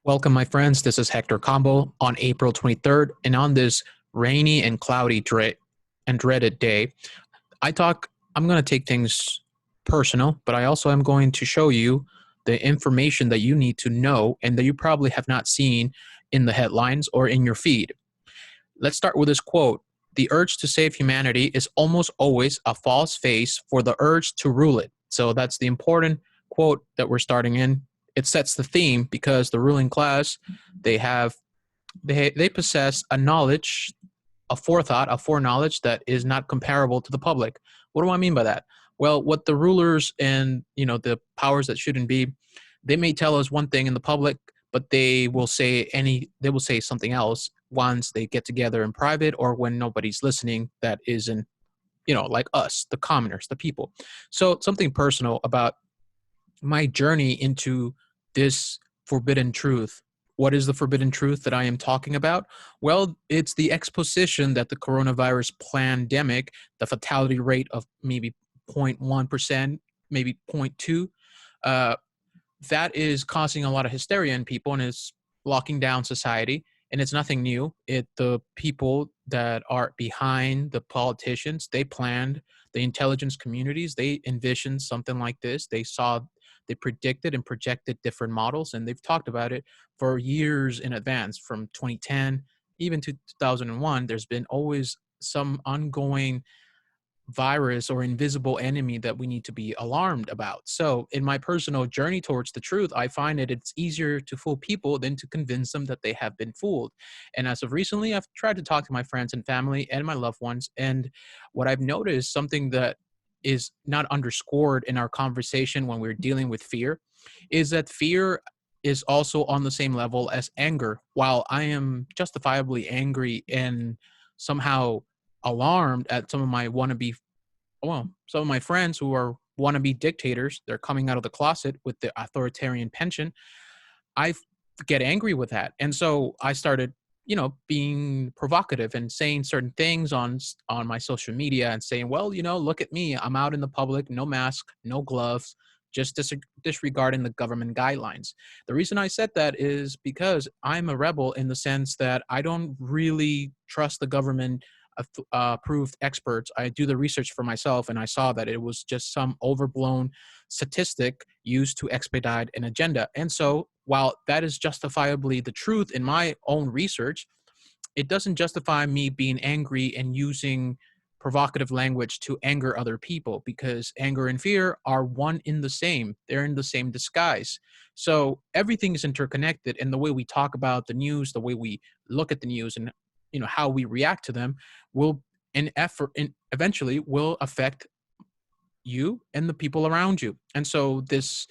Welcome, my friends. This is Hector Combo on April 23rd. And on this rainy and cloudy and dreaded day, I'm going to take things personal, but I also am going to show you the information that you need to know and that you probably have not seen in the headlines or in your feed. Let's start with this quote. The urge to save humanity is almost always a false face for the urge to rule it. So that's the important quote that we're starting in. It sets the theme because the ruling class, they have they possess a knowledge, a forethought, a foreknowledge that is not comparable to the public. What do I mean by that? Well, what the rulers and the powers that shouldn't be, they may tell us one thing in the public, but they will say something else once they get together in private or when nobody's listening that isn't, like us, the commoners, the people. So something personal about my journey into this forbidden truth. What is the forbidden truth that I am talking about? Well, it's the exposition that the coronavirus pandemic, the fatality rate of maybe 0.1%, maybe 0.2, uh, that is causing a lot of hysteria in people and is locking down society. And it's nothing new. The people that are behind the politicians, they planned, the intelligence communities, they envisioned something like this. They predicted and projected different models, and they've talked about it for years in advance, from 2010 even to 2001. There's been always some ongoing virus or invisible enemy that we need to be alarmed about. So in my personal journey towards the truth, I find that it's easier to fool people than to convince them that they have been fooled. And as of recently, I've tried to talk to my friends and family and my loved ones. And what I've noticed, something that is not underscored in our conversation when we're dealing with fear, is that fear is also on the same level as anger. While I am justifiably angry and somehow alarmed at some of my friends who are wannabe dictators, they're coming out of the closet with the authoritarian pension. I get angry with that. And so I started, being provocative and saying certain things on my social media and saying, well, look at me. I'm out in the public, no mask, no gloves, just disregarding the government guidelines. The reason I said that is because I'm a rebel in the sense that I don't really trust the government approved experts. I do the research for myself, and I saw that it was just some overblown statistic used to expedite an agenda. And so, while that is justifiably the truth in my own research, it doesn't justify me being angry and using provocative language to anger other people, because anger and fear are one in the same. They're in the same disguise. So everything is interconnected, and the way we talk about the news, the way we look at the news, and how we react to them will eventually will affect you and the people around you. And so this,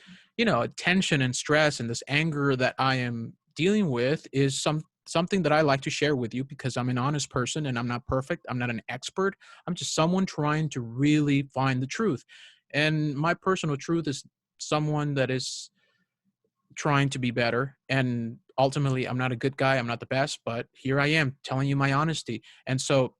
tension and stress and this anger that I am dealing with is something that I like to share with you, because I'm an honest person and I'm not perfect. I'm not an expert. I'm just someone trying to really find the truth. And my personal truth is someone that is trying to be better. And ultimately, I'm not a good guy. I'm not the best, but here I am telling you my honesty. And so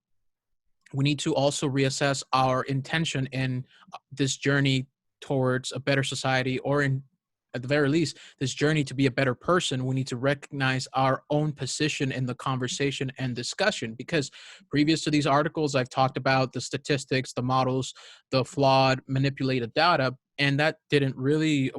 we need to also reassess our intention in this journey towards a better society, or at the very least, this journey to be a better person. We need to recognize our own position in the conversation and discussion, because previous to these articles, I've talked about the statistics, the models, the flawed, manipulated data, and that didn't really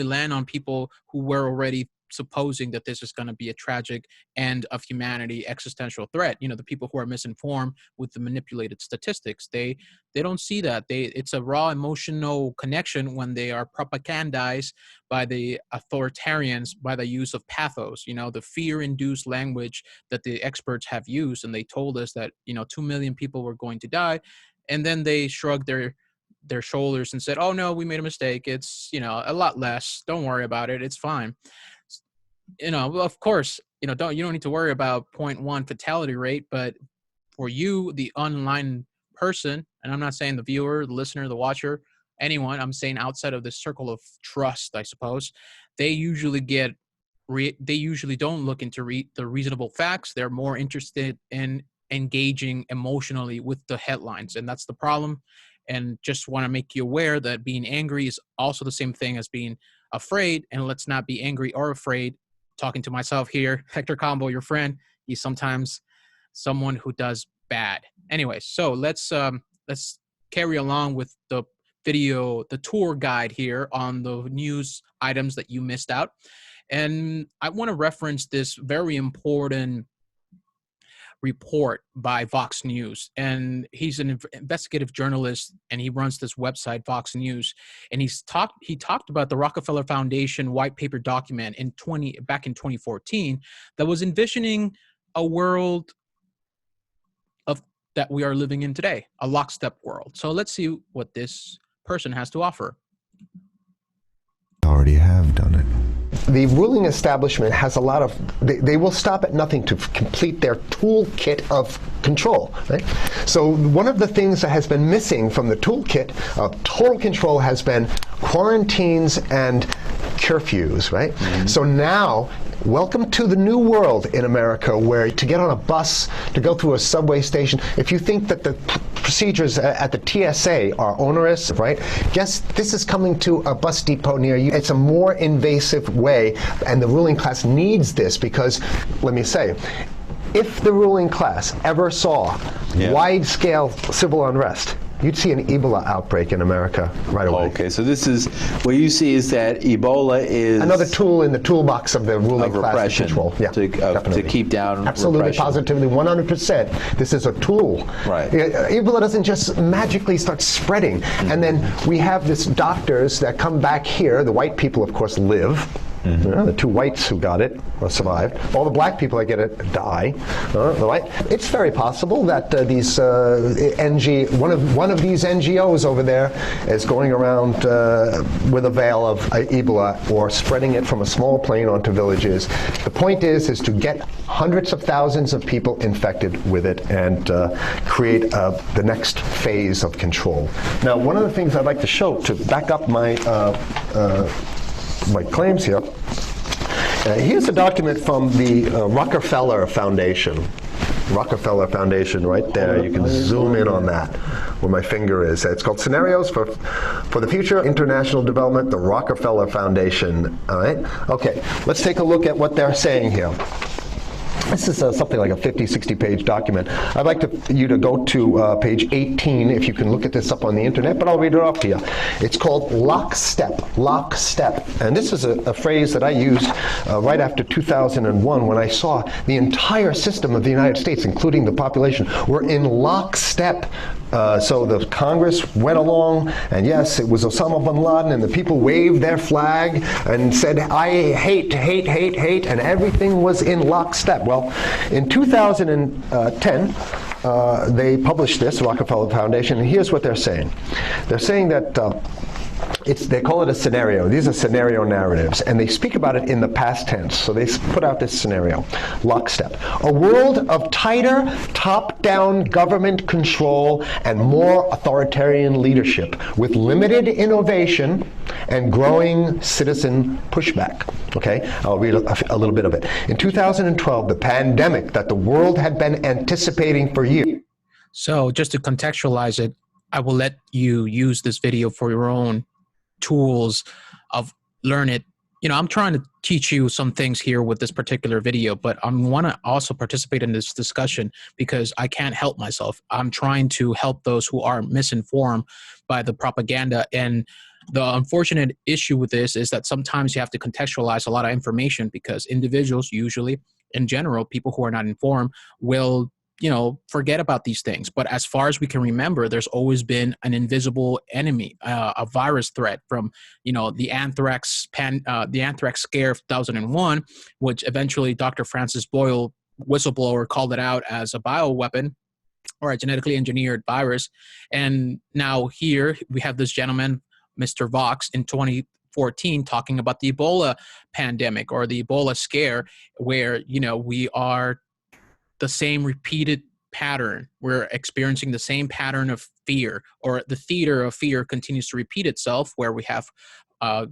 land on people who were already supposing that this is going to be a tragic end of humanity, existential threat. The people who are misinformed with the manipulated statistics, they don't see that. It's a raw emotional connection when they are propagandized by the authoritarians by the use of pathos, the fear-induced language that the experts have used. And they told us that 2 million people were going to die, and then they shrugged their shoulders and said, oh no, we made a mistake. It's, a lot less. Don't worry about it. It's fine. Of course, you don't need to worry about 0.1 fatality rate, but for you, the online person, and I'm not saying the viewer, the listener, the watcher, anyone, I'm saying outside of this circle of trust, I suppose, they usually they usually don't look into the reasonable facts. They're more interested in engaging emotionally with the headlines, and that's the problem. And just want to make you aware that being angry is also the same thing as being afraid, and let's not be angry or afraid talking to myself here. Hector Combo, your friend, he's sometimes someone who does bad. Anyway, so let's carry along with the video, the tour guide here on the news items that you missed out. And I want to reference this very important report by Vox News. And he's an investigative journalist, and he runs this website, Vox News. And he talked about the Rockefeller Foundation white paper document back in 2014 that was envisioning a world that we are living in today, a lockstep world. So let's see what this person has to offer. Already have done it. The ruling establishment has a lot of, they will stop at nothing to complete their toolkit of control, right? So one of the things that has been missing from the toolkit of total control has been quarantines and curfews, right? Mm-hmm. So now, welcome to the new world in America, where to get on a bus, to go through a subway station, if you think that the procedures at the TSA are onerous, right? Guess this is coming to a bus depot near you. It's a more invasive way, and the ruling class needs this because, let me say, if the ruling class ever saw wide-scale civil unrest, you'd see an Ebola outbreak in America right away. Okay, so this is, what you see is that Ebola is another tool in the toolbox of the ruling class control. Yeah, to keep down absolutely, repression. positively, 100%. This is a tool. Right. Ebola doesn't just magically start spreading. Mm-hmm. And then we have this doctors that come back here. The white people, of course, live. Mm-hmm. The two whites who got it or survived. All the black people that get it die. Right? It's very possible that these one of these NGOs over there is going around with a veil of Ebola or spreading it from a small plane onto villages. The point is to get hundreds of thousands of people infected with it and create the next phase of control. Now, one of the things I'd like to show to back up my claims here. Here's a document from the Rockefeller Foundation. Rockefeller Foundation, right there. You can zoom in on that, where my finger is. It's called Scenarios for the Future International Development, the Rockefeller Foundation. All right. Okay. Let's take a look at what they're saying here. This is something like a 50, 60-page document. I'd like you to go to page 18, if you can look at this up on the internet, but I'll read it off to you. It's called lockstep, lockstep. And this is a phrase that I used right after 2001 when I saw the entire system of the United States, including the population, were in lockstep. So the Congress went along, and yes, it was Osama bin Laden, and the people waved their flag and said, I hate, hate, hate, hate, and everything was in lockstep. Well, in 2010, they published this, Rockefeller Foundation, and here's what they're saying. They're saying that they call it a scenario. These are scenario narratives, and they speak about it in the past tense. So they put out this scenario, lockstep. A world of tighter, top-down government control and more authoritarian leadership with limited innovation and growing citizen pushback. Okay, I'll read a little bit of it. In 2012, the pandemic that the world had been anticipating for years. So just to contextualize it, I will let you use this video for your own tools of learn it. You know, I'm trying to teach you some things here with this particular video, but I want to also participate in this discussion because I can't help myself. I'm trying to help those who are misinformed by the propaganda. And the unfortunate issue with this is that sometimes you have to contextualize a lot of information because individuals, usually in general, people who are not informed will forget about these things. But as far as we can remember, there's always been an invisible enemy, a virus threat from, the anthrax scare of 2001, which eventually Dr. Francis Boyle, whistleblower, called it out as a bioweapon or a genetically engineered virus. And now here we have this gentleman, Mr. Vox, in 2014 talking about the Ebola pandemic or the Ebola scare, where, we are the same repeated pattern. We're experiencing the same pattern of fear, or the theater of fear continues to repeat itself, where we have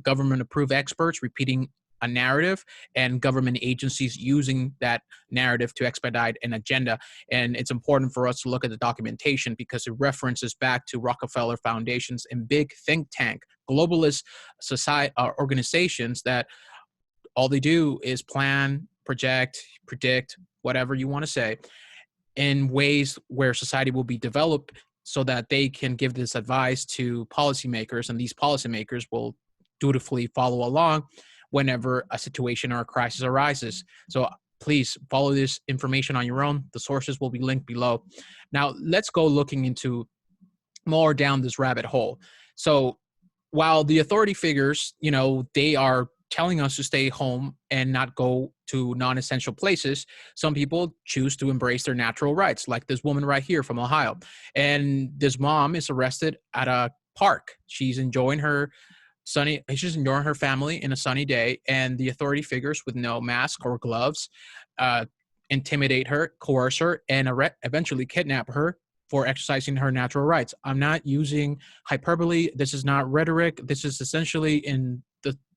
government-approved experts repeating a narrative and government agencies using that narrative to expedite an agenda. And it's important for us to look at the documentation because it references back to Rockefeller Foundations and big think tank, globalist society organizations that All they do is plan, project, predict, whatever you want to say, in ways where society will be developed so that they can give this advice to policymakers, and these policymakers will dutifully follow along whenever a situation or a crisis arises. So please follow this information on your own. The sources will be linked below. Now, let's go looking into more down this rabbit hole. So while the authority figures, they are telling us to stay home and not go to non-essential places, some people choose to embrace their natural rights, like this woman right here from Ohio. And this mom is arrested at a park. She's enjoying her family in a sunny day, and the authority figures with no mask or gloves intimidate her, coerce her, and eventually kidnap her for exercising her natural rights. I'm not using hyperbole. This is not rhetoric. This is essentially, in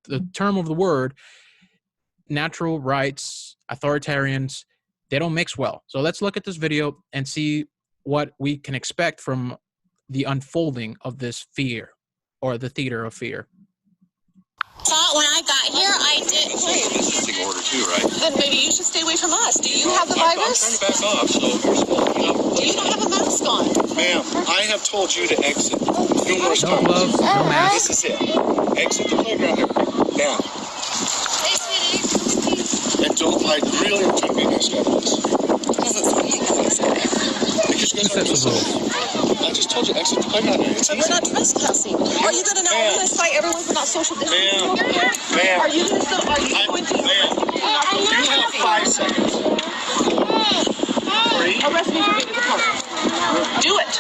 the term of the word, natural rights, authoritarians, they don't mix well. So let's look at this video and see what we can expect from the unfolding of this fear, or the theater of fear. Thought when I got here, I did. Distancing order too, right? Then maybe you should stay away from us. Do you have the virus? I'm trying to back off, so you're supposed to, Do you not have a mask on? Ma'am, I have told you to exit numerous No times. gloves, no mask. This is it. Exit the playground now. Hey, sweetie. And don't, I really am trying to be a nice guy for this. Doesn't sound like a nice guy. Because you guys Two aren't sets of listening. I just told you exit the playground now. It's But easy. we're not trespassing. Are you going to now cite everyone for not social distancing? Ma'am. Are you going to Ma'am, you have 5 seconds. 3. arrest me for being in the car? Do it.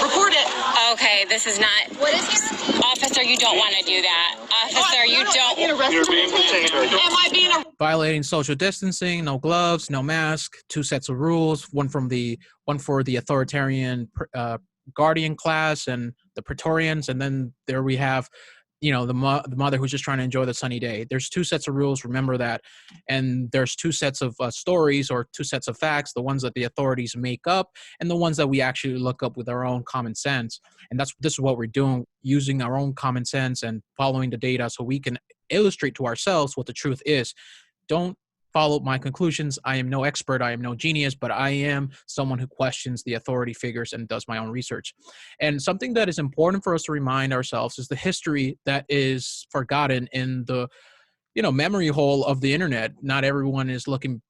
Record it. Okay, this is not. What is it? Officer, you don't want to do that. Officer, you don't. You're being detained. Am I being arrested? Violating social distancing, no gloves, no mask, 2 sets of rules, one for the authoritarian guardian class and the Praetorians, and then there we have, the mother who's just trying to enjoy the sunny day. There's 2 sets of rules, remember that, and there's 2 sets of stories, or 2 sets of facts, the ones that the authorities make up and the ones that we actually look up with our own common sense. And this is what we're doing, using our own common sense and following the data so we can illustrate to ourselves what the truth is. Don't follow my conclusions. I am no expert. I am no genius, but I am someone who questions the authority figures and does my own research. And something that is important for us to remind ourselves is the history that is forgotten in the, memory hole of the internet. Not everyone is looking,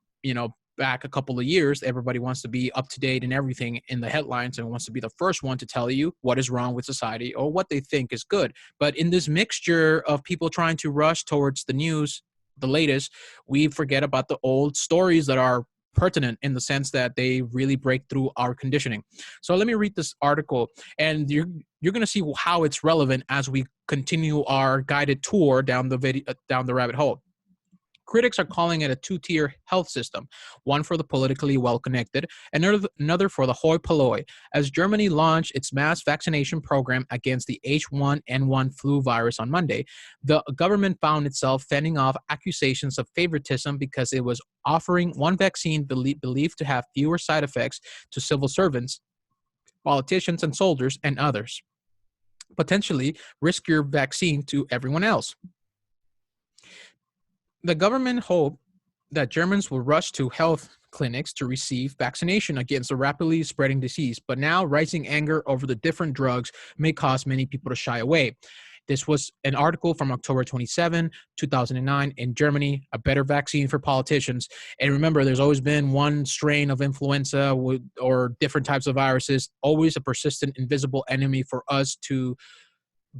back a couple of years. Everybody wants to be up to date in everything in the headlines and wants to be the first one to tell you what is wrong with society or what they think is good. But in this mixture of people trying to rush towards the news, the latest, we forget about the old stories that are pertinent in the sense that they really break through our conditioning. So let me read this article, and you're going to see how it's relevant as we continue our guided tour down the rabbit hole. Critics are calling it a 2-tier health system, one for the politically well-connected, and another for the hoi polloi. As Germany launched its mass vaccination program against the H1N1 flu virus on Monday, the government found itself fending off accusations of favoritism because it was offering one vaccine believed to have fewer side effects to civil servants, politicians and soldiers, and others. Potentially riskier vaccine to everyone else. The government hoped that Germans will rush to health clinics to receive vaccination against a rapidly spreading disease, but now rising anger over the different drugs may cause many people to shy away. This was an article from October 27, 2009 in Germany, a better vaccine for politicians. And remember, there's always been one strain of influenza or different types of viruses, always a persistent, invisible enemy for us to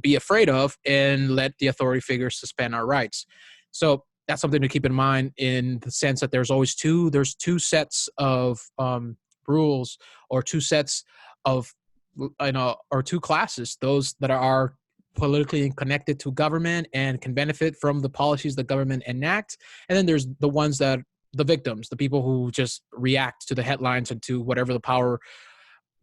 be afraid of and let the authority figures suspend our rights. So that's something to keep in mind, in the sense that there's 2 sets of rules, or 2 sets of, or 2 classes, those that are politically connected to government and can benefit from the policies the government enact. And then there's the ones that, the victims, the people who just react to the headlines and to whatever the power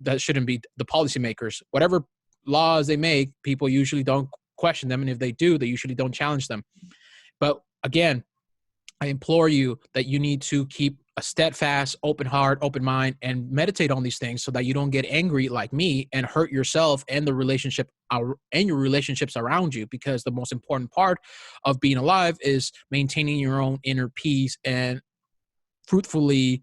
that shouldn't be the policymakers. Whatever laws they make, people usually don't question them. And if they do, they usually don't challenge them. But again, I implore you that you need to keep a steadfast, open heart, open mind, and meditate on these things so that you don't get angry like me and hurt yourself and the relationship and your relationships around you. Because the most important part of being alive is maintaining your own inner peace and fruitfully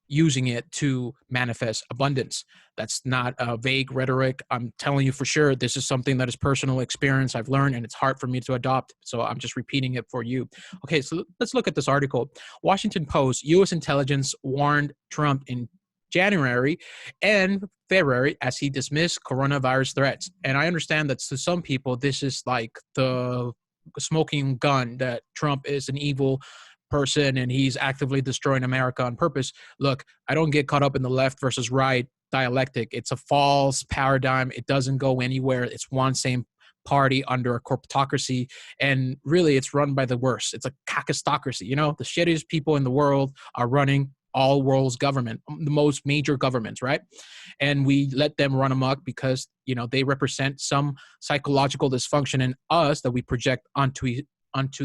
using it to manifest abundance. That's not a vague rhetoric. I'm telling you for sure, this is something that is personal experience I've learned, and it's hard for me to adopt. So I'm just repeating it for you. Okay, so let's look at this article. Washington Post, U.S. intelligence warned Trump in January and February as he dismissed coronavirus threats. And I understand that to some people, this is like the smoking gun that Trump is an evil person and he's actively destroying America on purpose. Look, I don't get caught up in the left versus right dialectic. It's a false paradigm. It doesn't go anywhere. It's one same party under a corporatocracy, and really it's run by the worst. It's a kakistocracy. You know, the shittiest people in the world are running all world's government, the most major governments, right? And we let them run amok because, you know, they represent some psychological dysfunction in us that we project onto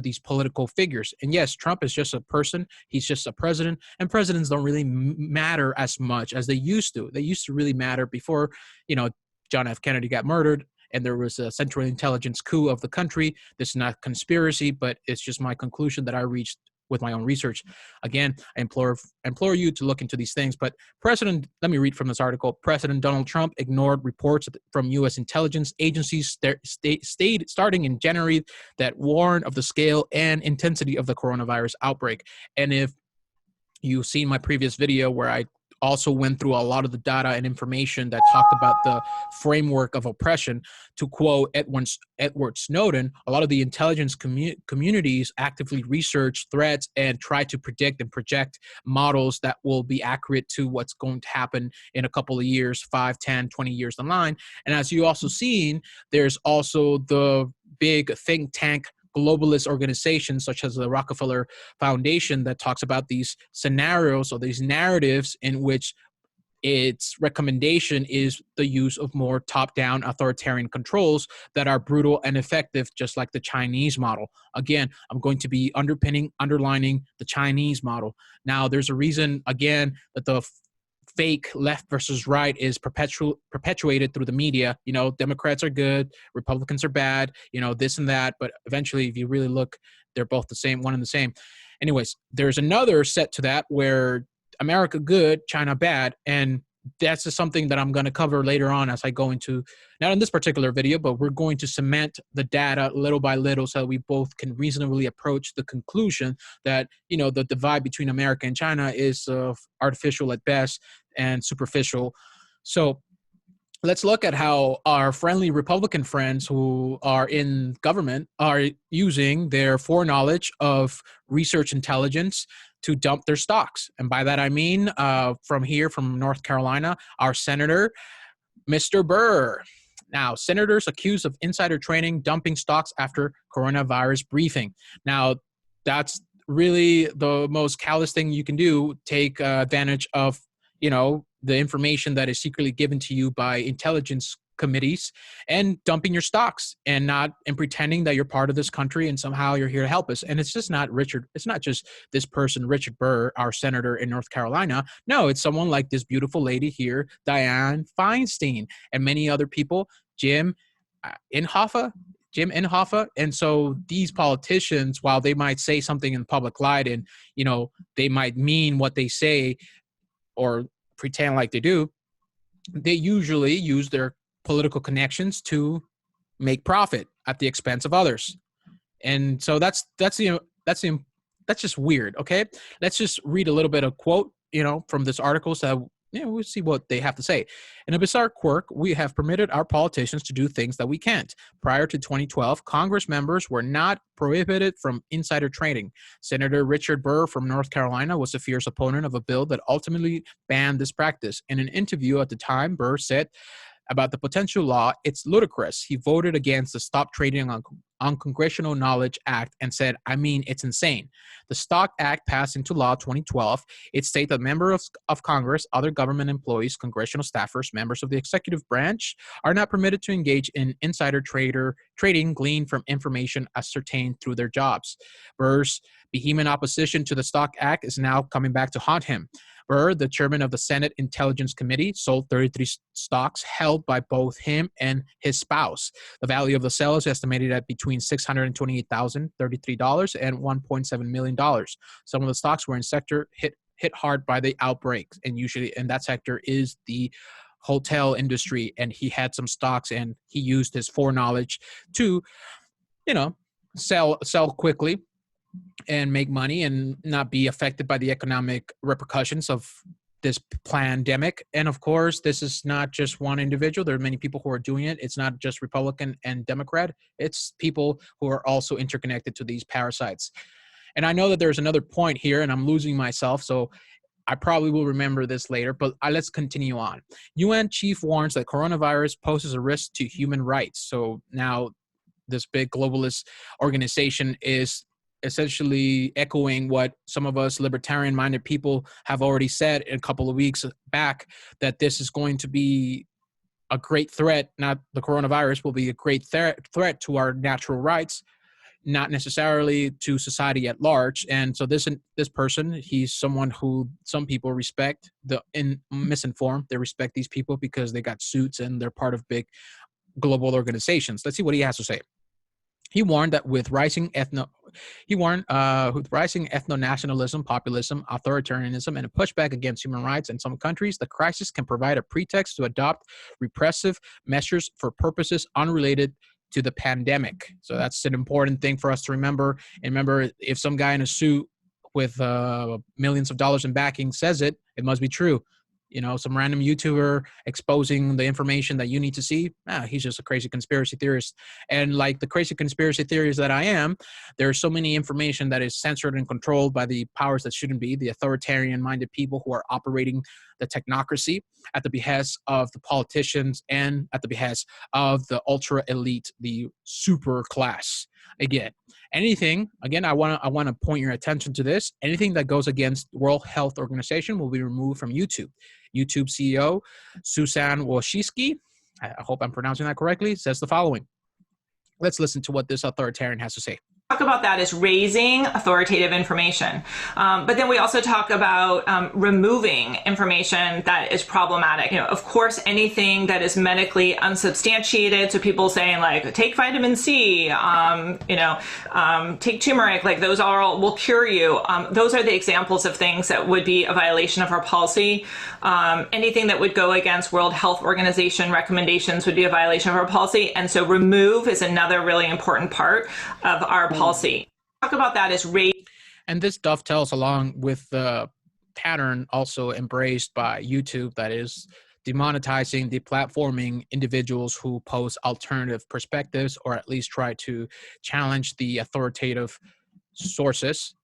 these political figures. And yes, Trump is just a person. He's just a president, and presidents don't really matter as much as they used to. They used to really matter before, you know, John F. Kennedy got murdered and there was a central intelligence coup of the country. This is not conspiracy, but it's just my conclusion that I reached with my own research. Again, I implore you to look into these things. But let me read from this article. President Donald Trump ignored reports from U.S. intelligence agencies starting in January that warned of the scale and intensity of the coronavirus outbreak. And if you've seen my previous video where I also went through a lot of the data and information that talked about the framework of oppression. To quote Edward Snowden, a lot of the intelligence communities actively research threats and try to predict and project models that will be accurate to what's going to happen in a couple of years, 5, 10, 20 years down the line. And as you also seen, there's also the big think tank globalist organizations such as the Rockefeller Foundation that talks about these scenarios or these narratives in which its recommendation is the use of more top-down authoritarian controls that are brutal and effective, just like the Chinese model. Again, I'm going to be underlining the Chinese model. Now, there's a reason, again, that the fake left versus right is perpetuated through the media. You know, Democrats are good, Republicans are bad, you know, this and that. But eventually, if you really look, they're both the same, one and the same. Anyways, there's another set to that where America good, China bad. And that's just something that I'm going to cover later on as I go into, not in this particular video, but we're going to cement the data little by little so that we both can reasonably approach the conclusion that, you know, the divide between America and China is artificial at best and superficial. So let's look at how our friendly Republican friends who are in government are using their foreknowledge of research intelligence to dump their stocks. And by that, I mean from North Carolina, our Senator, Mr. Burr. Now, senators accused of insider trading, dumping stocks after coronavirus briefing. Now, that's really the most callous thing you can do, take advantage of, you know, the information that is secretly given to you by intelligence committees and dumping your stocks and pretending that you're part of this country and somehow you're here to help us. And it's just not it's not just this person, Richard Burr, our senator in North Carolina. No, it's someone like this beautiful lady here, Dianne Feinstein, and many other people, Jim Inhofe. And so these politicians, while they might say something in public light and, you know, they might mean what they say or pretend like they do, they usually use their political connections to make profit at the expense of others. And so that's just weird. Okay. Let's just read a little bit of quote, you know, from this article. So, you know, we'll see what they have to say. In a bizarre quirk, we have permitted our politicians to do things that we can't. Prior to 2012, Congress members were not prohibited from insider trading. Senator Richard Burr from North Carolina was a fierce opponent of a bill that ultimately banned this practice. In an interview at the time, Burr said about the potential law, it's ludicrous. He voted against the Stop Trading on Congressional Knowledge Act and said, I mean, it's insane. The Stock Act passed into law 2012. It states that members of Congress, other government employees, congressional staffers, members of the executive branch are not permitted to engage in insider trading gleaned from information ascertained through their jobs. Burr's vehement opposition to the Stock Act is now coming back to haunt him. Burr, the chairman of the Senate Intelligence Committee, sold 33 stocks held by both him and his spouse. The value of the sale is estimated at between $628,033 and $1.7 million. Some of the stocks were in sector hit hard by the outbreaks, and usually in that sector is the hotel industry, and he had some stocks and he used his foreknowledge to, sell quickly and make money and not be affected by the economic repercussions of this pandemic. And of course, this is not just one individual. There are many people who are doing it. It's not just Republican and Democrat. It's people who are also interconnected to these parasites. And I know that there's another point here, and I'm losing myself, so I probably will remember this later, but let's continue on. UN chief warns that coronavirus poses a risk to human rights. So now this big globalist organization is essentially echoing what some of us libertarian-minded people have already said a couple of weeks back, that this is going to be a great threat, not the coronavirus will be a great threat to our natural rights, not necessarily to society at large. And so this person, he's someone who some people respect, misinformed. They respect these people because they got suits and they're part of big global organizations. Let's see what he has to say. He warned that with rising ethno-nationalism, populism, authoritarianism, and a pushback against human rights in some countries, the crisis can provide a pretext to adopt repressive measures for purposes unrelated to the pandemic. So that's an important thing for us to remember. And remember, if some guy in a suit with millions of dollars in backing says it, it must be true. Some random YouTuber exposing the information that you need to see, he's just a crazy conspiracy theorist. And like the crazy conspiracy theories that I am, there's so many information that is censored and controlled by the powers that shouldn't be, the authoritarian-minded people who are operating the technocracy at the behest of the politicians and at the behest of the ultra elite, the super class. I want to point your attention to this. Anything that goes against World Health Organization will be removed from YouTube. YouTube CEO Susan Wojcicki, I hope I'm pronouncing that correctly, says the following. Let's listen to what this authoritarian has to say. Talk about that as raising authoritative information. But then we also talk about removing information that is problematic. Of course, anything that is medically unsubstantiated. So people saying like, take vitamin C, take turmeric, like those will cure you. Those are the examples of things that would be a violation of our policy. Anything that would go against World Health Organization recommendations would be a violation of our policy. And so remove is another really important part of our policy. Talk about that as raise. And this dovetails along with the pattern also embraced by YouTube, that is demonetizing, deplatforming individuals who pose alternative perspectives or at least try to challenge the authoritative sources,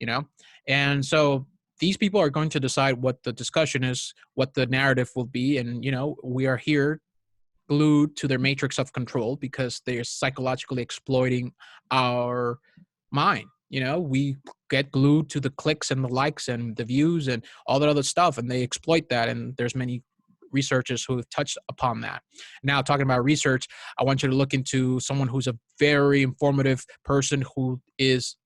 And so these people are going to decide what the discussion is, what the narrative will be. And, we are here glued to their matrix of control because they're psychologically exploiting our mind. We get glued to the clicks and the likes and the views and all that other stuff, and they exploit that. And there's many researchers who have touched upon that. Now, talking about research, I want you to look into someone who's a very informative person who is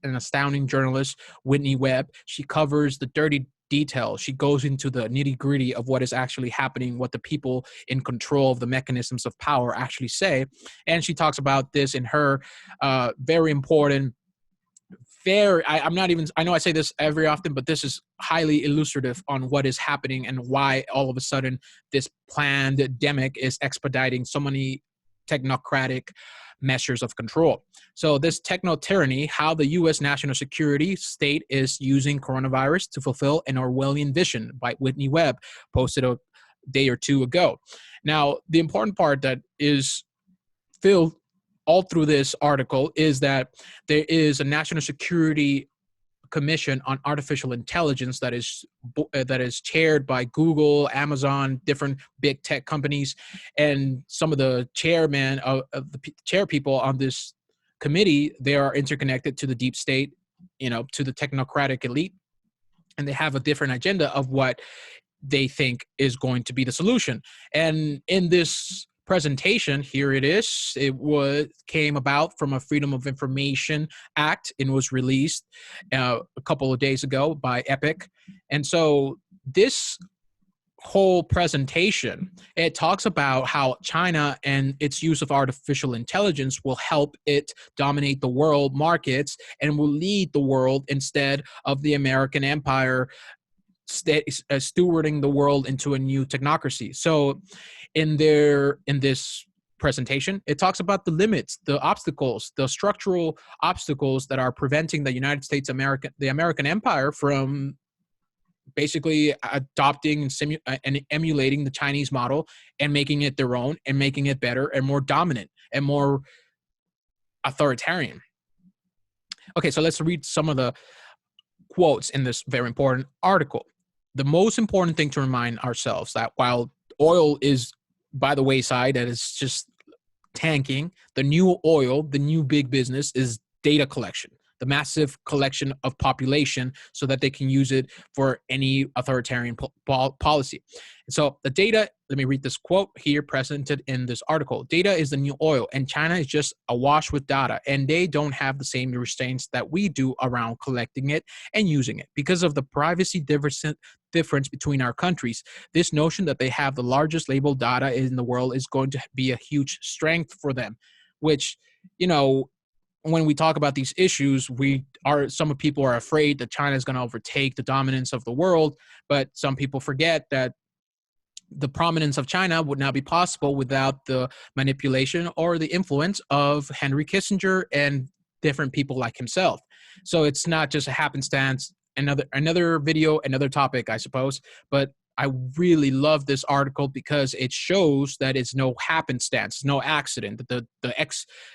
an astounding journalist, Whitney Webb. She covers the dirty detail. She goes into the nitty-gritty of what is actually happening, what the people in control of the mechanisms of power actually say. And she talks about this in her very important, I know I say this every often, but this is highly illustrative on what is happening and why all of a sudden this pandemic is expediting so many technocratic measures of control. So this techno-tyranny, how the U.S. national security state is using coronavirus to fulfill an Orwellian vision, by Whitney Webb, posted a day or two ago. Now, the important part that is filled all through this article is that there is a national security commission on artificial intelligence that is chaired by Google, Amazon, different big tech companies, and some of the chairmen of the chair people on this committee, they are interconnected to the deep state, to the technocratic elite, and they have a different agenda of what they think is going to be the solution. And in this presentation, here it is. Came about from a Freedom of Information Act and was released a couple of days ago by Epic. And so this whole presentation, it talks about how China and its use of artificial intelligence will help it dominate the world markets and will lead the world instead of the American empire stewarding the world into a new technocracy. So in this presentation, it talks about the limits, the obstacles, the structural obstacles that are preventing the United States, the American empire from basically adopting and emulating the Chinese model and making it their own and making it better and more dominant and more authoritarian. Okay, so let's read some of the quotes in this very important article. The most important thing to remind ourselves that while oil is by the wayside, that it's just tanking, the new oil, the new big business is data collection, the massive collection of population so that they can use it for any authoritarian policy. And so the data, let me read this quote here presented in this article. Data is the new oil, and China is just awash with data, and they don't have the same restraints that we do around collecting it and using it. Because of the privacy difference between our countries, this notion that they have the largest labeled data in the world is going to be a huge strength for them, which, when we talk about these issues, some people are afraid that China is going to overtake the dominance of the world, but some people forget that the prominence of China would not be possible without the manipulation or the influence of Henry Kissinger and different people like himself. So it's not just a happenstance, another video, another topic, I suppose, but I really love this article because it shows that it's no happenstance, no accident. The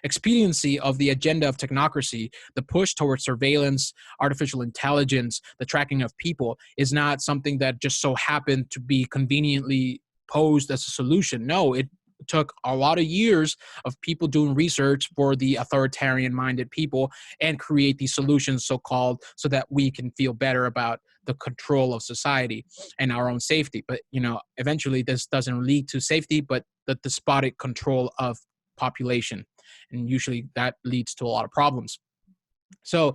expediency of the agenda of technocracy, the push towards surveillance, artificial intelligence, the tracking of people is not something that just so happened to be conveniently posed as a solution. No, it took a lot of years of people doing research for the authoritarian-minded people and create these solutions so that we can feel better about the control of society and our own safety. But, eventually this doesn't lead to safety, but the despotic control of population. And usually that leads to a lot of problems. So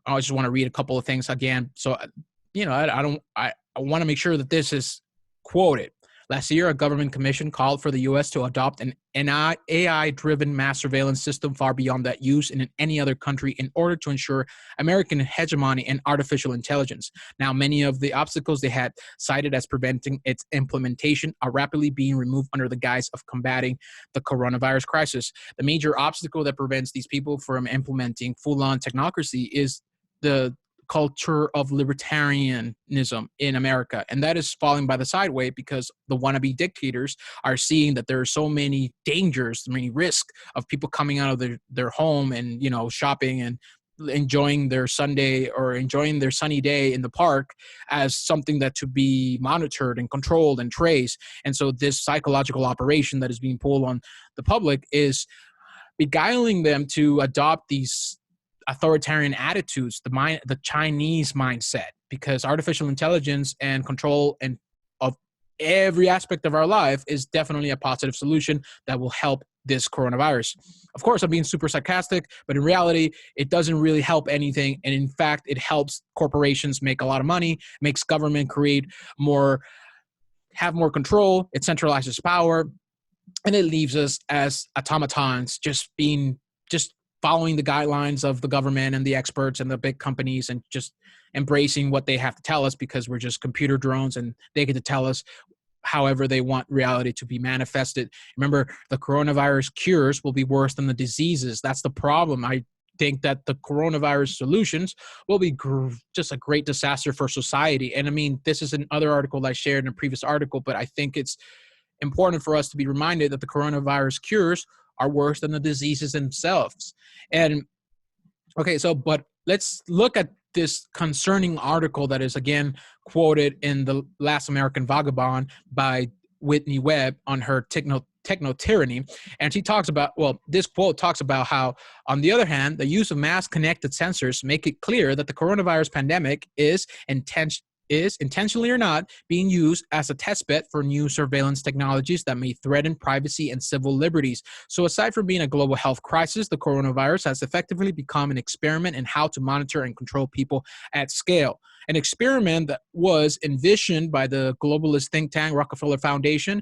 I just want to read a couple of things again. So, I want to make sure that this is quoted. Last year, a government commission called for the U.S. to adopt an AI-driven mass surveillance system far beyond that used in any other country in order to ensure American hegemony in artificial intelligence. Now, many of the obstacles they had cited as preventing its implementation are rapidly being removed under the guise of combating the coronavirus crisis. The major obstacle that prevents these people from implementing full-on technocracy is the culture of libertarianism in America, and that is falling by the sideway because the wannabe dictators are seeing that there are so many dangers, many risks of people coming out of their home and shopping and enjoying their Sunday or enjoying their sunny day in the park as something that to be monitored and controlled and traced. And so this psychological operation that is being pulled on the public is beguiling them to adopt these authoritarian attitudes, the Chinese mindset, because artificial intelligence and control and of every aspect of our life is definitely a positive solution that will help this coronavirus. Of course, I'm being super sarcastic, but in reality, it doesn't really help anything. And in fact, it helps corporations make a lot of money, makes government have more control, it centralizes power, and it leaves us as automatons just following the guidelines of the government and the experts and the big companies and just embracing what they have to tell us because we're just computer drones and they get to tell us however they want reality to be manifested. Remember, the coronavirus cures will be worse than the diseases. That's the problem. I think that the coronavirus solutions will be just a great disaster for society. And I mean, this is another article I shared in a previous article, but I think it's important for us to be reminded that the coronavirus cures are worse than the diseases themselves. And okay, but let's look at this concerning article that is again quoted in the Last American Vagabond by Whitney Webb on her Techno-Tyranny. And she talks about, well, this quote talks about how, on the other hand, the use of mass connected sensors make it clear that the coronavirus pandemic is intentionally or not being used as a testbed for new surveillance technologies that may threaten privacy and civil liberties. So aside from being a global health crisis, the coronavirus has effectively become an experiment in how to monitor and control people at scale. An experiment that was envisioned by the globalist think tank Rockefeller Foundation,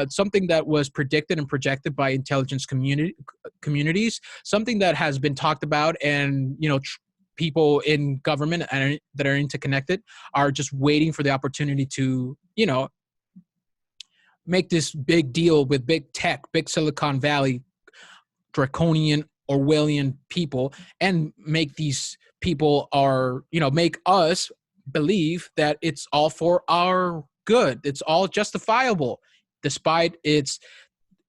something that was predicted and projected by intelligence communities, something that has been talked about, and people in government that are interconnected are just waiting for the opportunity to, make this big deal with big tech, big Silicon Valley, draconian, Orwellian people, and make these people make us believe that it's all for our good. It's all justifiable. Despite its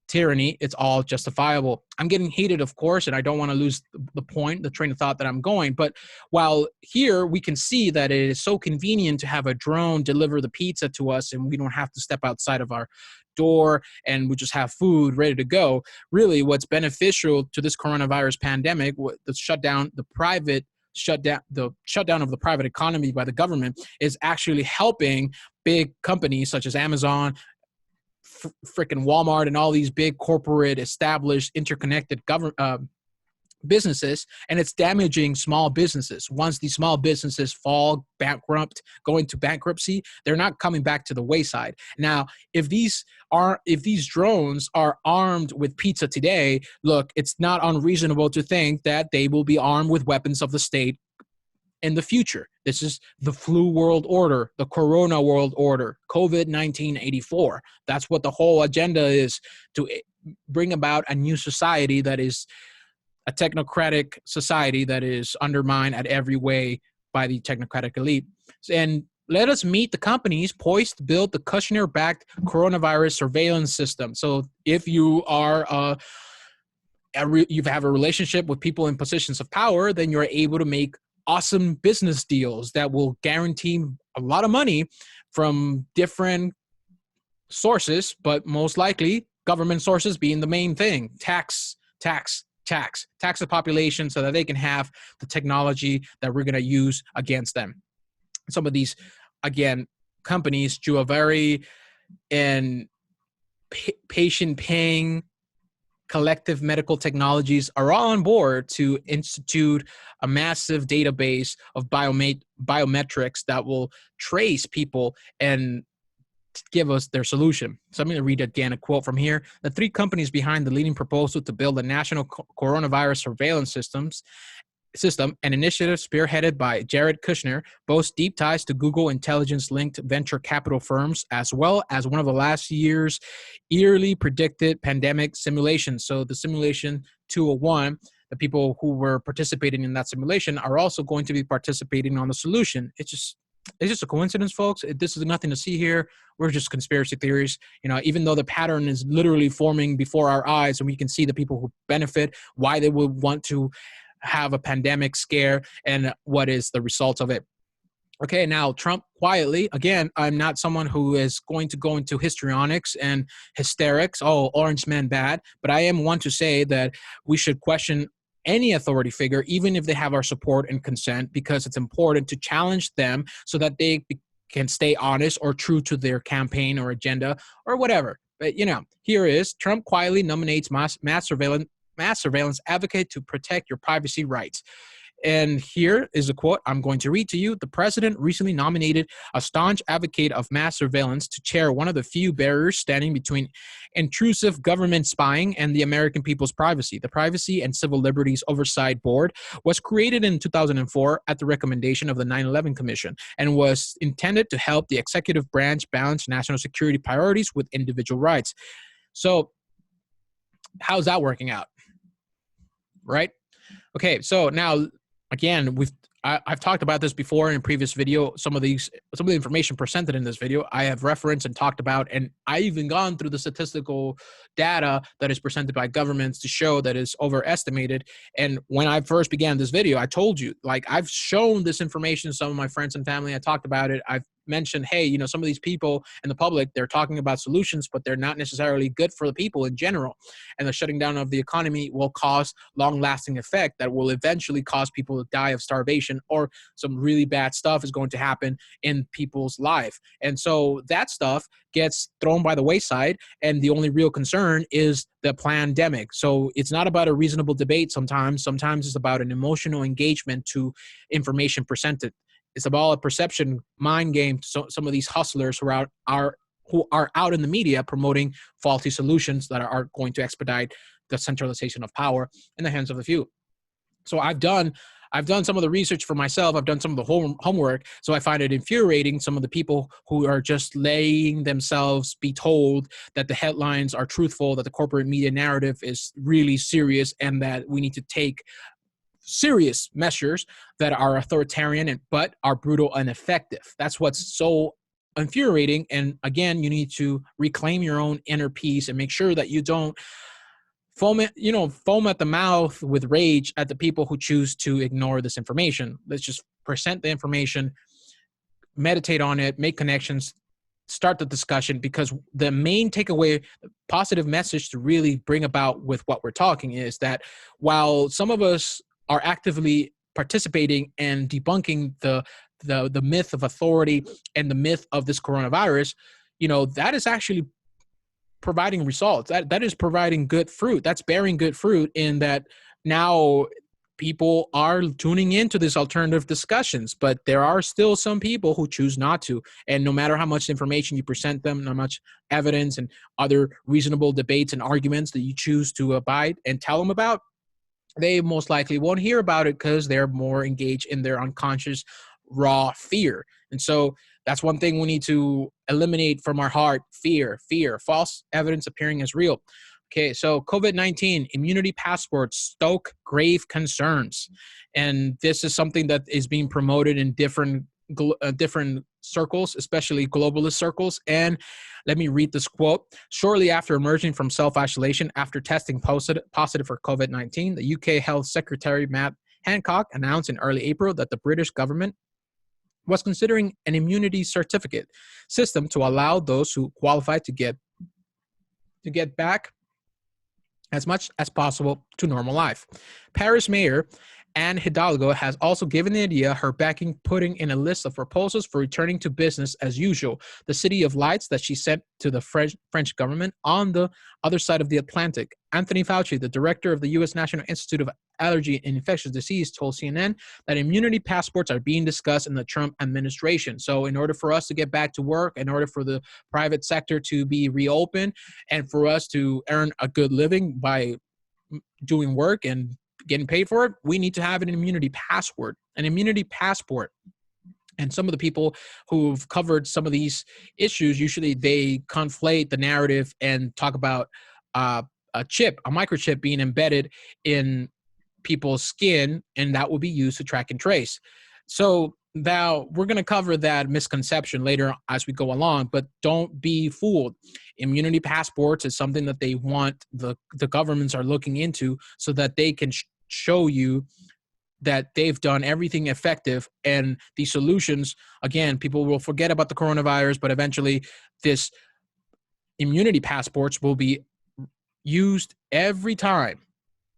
tyranny, it's all justifiable. I'm getting heated, of course, and I don't want to lose the train of thought that I'm going. But while here we can see that it is so convenient to have a drone deliver the pizza to us and we don't have to step outside of our door and we just have food ready to go, really what's beneficial to this coronavirus pandemic, the shutdown of the private economy by the government, is actually helping big companies such as Amazon, freaking Walmart, and all these big corporate established interconnected businesses, and it's damaging small businesses. Once these small businesses fall bankrupt, go into bankruptcy, they're not coming back to the wayside. Now, if these drones are armed with pizza today, look, it's not unreasonable to think that they will be armed with weapons of the state in the future. This is the flu world order, the corona world order, COVID-19 84. That's what the whole agenda is, to bring about a new society that is a technocratic society that is undermined at every way by the technocratic elite. And let us meet the companies poised to build the Kushner-backed coronavirus surveillance system. So if you are you have a relationship with people in positions of power, then you're able to make awesome business deals that will guarantee a lot of money from different sources, but most likely government sources being the main thing. Tax the population so that they can have the technology that we're going to use against them. Some of these, again, companies do a very patient-paying collective medical technologies are all on board to institute a massive database of biometrics that will trace people and give us their solution. So I'm going to read again a quote from here. The three companies behind the leading proposal to build a national coronavirus surveillance system, an initiative spearheaded by Jared Kushner, boasts deep ties to Google intelligence-linked venture capital firms, as well as one of the last year's eerily predicted pandemic simulations. So the simulation 201, the people who were participating in that simulation are also going to be participating on the solution. It's just a coincidence, folks. This is nothing to see here. We're just conspiracy theories. Even though the pattern is literally forming before our eyes and we can see the people who benefit, why they would want to have a pandemic scare, and what is the result of it. Okay, now Trump quietly, again, I'm not someone who is going to go into histrionics and hysterics, orange man bad, but I am one to say that we should question any authority figure, even if they have our support and consent, because it's important to challenge them so that they can stay honest or true to their campaign or agenda or whatever. But, here is Trump quietly nominates mass surveillance advocate to protect your privacy rights. And here is a quote I'm going to read to you. The president recently nominated a staunch advocate of mass surveillance to chair one of the few barriers standing between intrusive government spying and the American people's privacy. The Privacy and Civil Liberties Oversight Board was created in 2004 at the recommendation of the 9/11 Commission and was intended to help the executive branch balance national security priorities with individual rights. So how's that working out? Right? Okay, so now, again, I've talked about this before in a previous video. Some of the information presented in this video, I have referenced and talked about, and I even gone through the statistical data that is presented by governments to show that is overestimated. And when I first began this video, I told you, like, I've shown this information to some of my friends and family. I talked about it. I've mentioned, hey, you know, some of these people in the public, they're talking about solutions, but they're not necessarily good for the people in general. And the shutting down of the economy will cause long-lasting effect that will eventually cause people to die of starvation, or some really bad stuff is going to happen in people's life. And so that stuff gets thrown by the wayside, and the only real concern is the pandemic. So it's not about a reasonable debate sometimes. Sometimes it's about an emotional engagement to information presented. It's about a perception mind game to some of these hustlers who are out in the media promoting faulty solutions that are going to expedite the centralization of power in the hands of the few. So I've done some of the research for myself. I've done some of the homework. So I find it infuriating, some of the people who are just letting themselves be told that the headlines are truthful, that the corporate media narrative is really serious, and that we need to take serious measures that are authoritarian but are brutal and effective. That's what's so infuriating. And again, you need to reclaim your own inner peace and make sure that you don't foam at the mouth with rage at the people who choose to ignore this information. Let's just present the information, meditate on it, make connections, start the discussion, because the main takeaway, positive message to really bring about with what we're talking is that while some of us are actively participating and debunking the myth of authority and the myth of this coronavirus, you know, that is actually providing results. That is providing good fruit. That's bearing good fruit in that now people are tuning into these alternative discussions, but there are still some people who choose not to. And no matter how much information you present them, how much evidence and other reasonable debates and arguments that you choose to abide and tell them about, they most likely won't hear about it because they're more engaged in their unconscious, raw fear. And so that's one thing we need to eliminate from our heart: fear, false evidence appearing as real. Okay, so COVID-19, immunity passports, stoke grave concerns. And this is something that is being promoted in different circles, especially globalist circles. And let me read this quote. Shortly after emerging from self-isolation after testing positive for COVID-19, the UK Health Secretary Matt Hancock announced in early April that the British government was considering an immunity certificate system to allow those who qualify to get back as much as possible to normal life. Paris Mayor Anne Hidalgo has also given the idea her backing, putting in a list of proposals for returning to business as usual, the City of Lights that she sent to the French government on the other side of the Atlantic. Anthony Fauci, the director of the U.S. National Institute of Allergy and Infectious Disease, told CNN that immunity passports are being discussed in the Trump administration. So in order for us to get back to work, in order for the private sector to be reopened, and for us to earn a good living by doing work and getting paid for it, we need to have an immunity passport. And some of the people who've covered some of these issues, usually they conflate the narrative and talk about a microchip being embedded in people's skin, and that will be used to track and trace. So now we're going to cover that misconception later as we go along, but don't be fooled. Immunity passports is something that they want, the governments are looking into so that they can show you that they've done everything effective. And these solutions, again, people will forget about the coronavirus, but eventually this immunity passports will be used every time.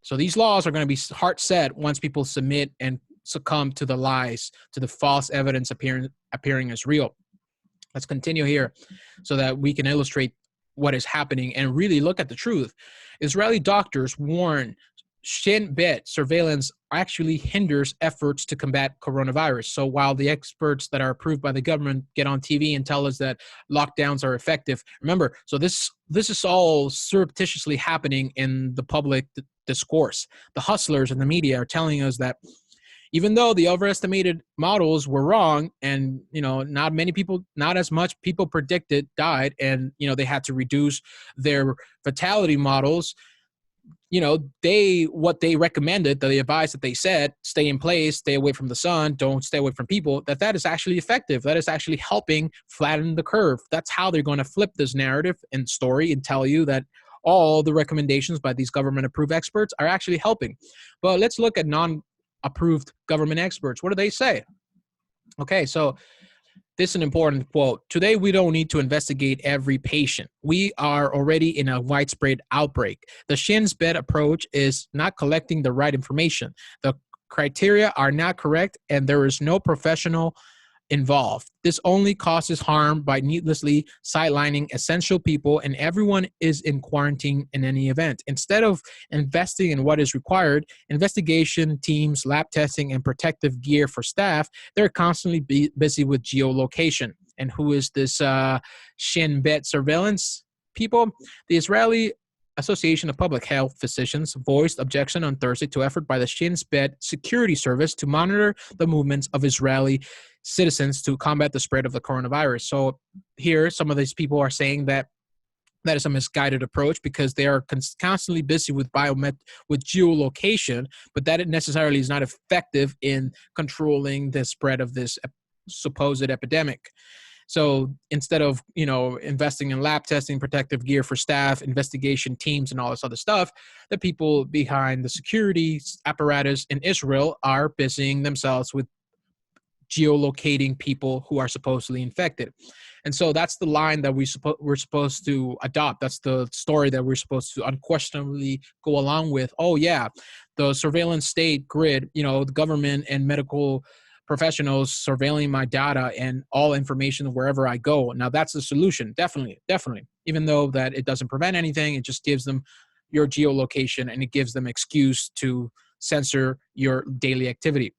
So these laws are going to be hard set once people submit and succumb to the lies, to the false evidence appearing as real. Let's continue here so that we can illustrate what is happening and really look at the truth. Israeli doctors warn Shin surveillance actually hinders efforts to combat coronavirus. So while the experts that are approved by the government get on TV and tell us that lockdowns are effective, remember, so this is all surreptitiously happening in the public discourse. The hustlers in the media are telling us that even though the overestimated models were wrong, and not as much people predicted died, and they had to reduce their fatality models, what they recommended, the advice that they said, stay in place, stay away from the sun, don't stay away from people, that is actually effective. That is actually helping flatten the curve. That's how they're going to flip this narrative and story and tell you that all the recommendations by these government-approved experts are actually helping. But let's look at non-approved government experts. What do they say? Okay, so this is an important quote. Today, we don't need to investigate every patient. We are already in a widespread outbreak. The Shin's bed approach is not collecting the right information. The criteria are not correct, and there is no professional involved. This only causes harm by needlessly sidelining essential people, and everyone is in quarantine in any event. Instead of investing in what is required, investigation teams, lab testing, and protective gear for staff, they're constantly busy with geolocation. And who is this Shin bet surveillance people? The Israeli Association of Public Health Physicians voiced objection on Thursday to effort by the Shin's Bet security service to monitor the movements of Israeli citizens to combat the spread of the coronavirus. So here, some of these people are saying that that is a misguided approach because they are constantly busy with geolocation, but that it necessarily is not effective in controlling the spread of this supposed epidemic. So instead of, investing in lab testing, protective gear for staff, investigation teams, and all this other stuff, the people behind the security apparatus in Israel are busying themselves with geolocating people who are supposedly infected. And so that's the line that we're supposed to adopt. That's the story that we're supposed to unquestionably go along with. Oh, yeah, the surveillance state grid, the government and medical professionals surveilling my data and all information wherever I go. Now that's the solution. Definitely. Even though that it doesn't prevent anything, it just gives them your geolocation and it gives them excuse to censor your daily activity.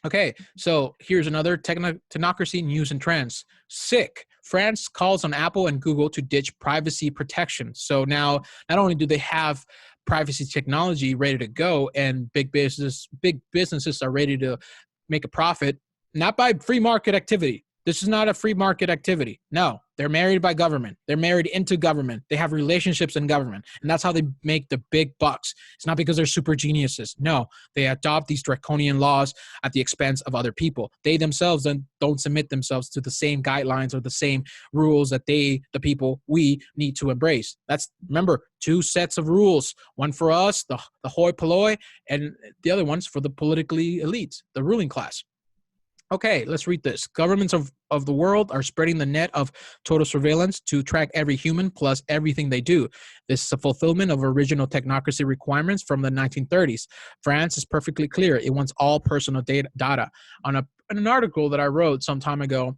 Okay, so here's another technocracy news and trends. Sick. France calls on Apple and Google to ditch privacy protection. So now, not only do they have privacy technology ready to go and big businesses are ready to make a profit, not by free market activity. This is not a free market activity. No, they're married by government. They're married into government. They have relationships in government. And that's how they make the big bucks. It's not because they're super geniuses. No, they adopt these draconian laws at the expense of other people. They themselves don't submit themselves to the same guidelines or the same rules that the people, we need to embrace. Remember, two sets of rules. One for us, the hoi polloi, and the other one's for the politically elite, the ruling class. Okay, let's read this. Governments of the world are spreading the net of total surveillance to track every human plus everything they do. This is a fulfillment of original technocracy requirements from the 1930s. France is perfectly clear. It wants all personal data. On an article that I wrote some time ago,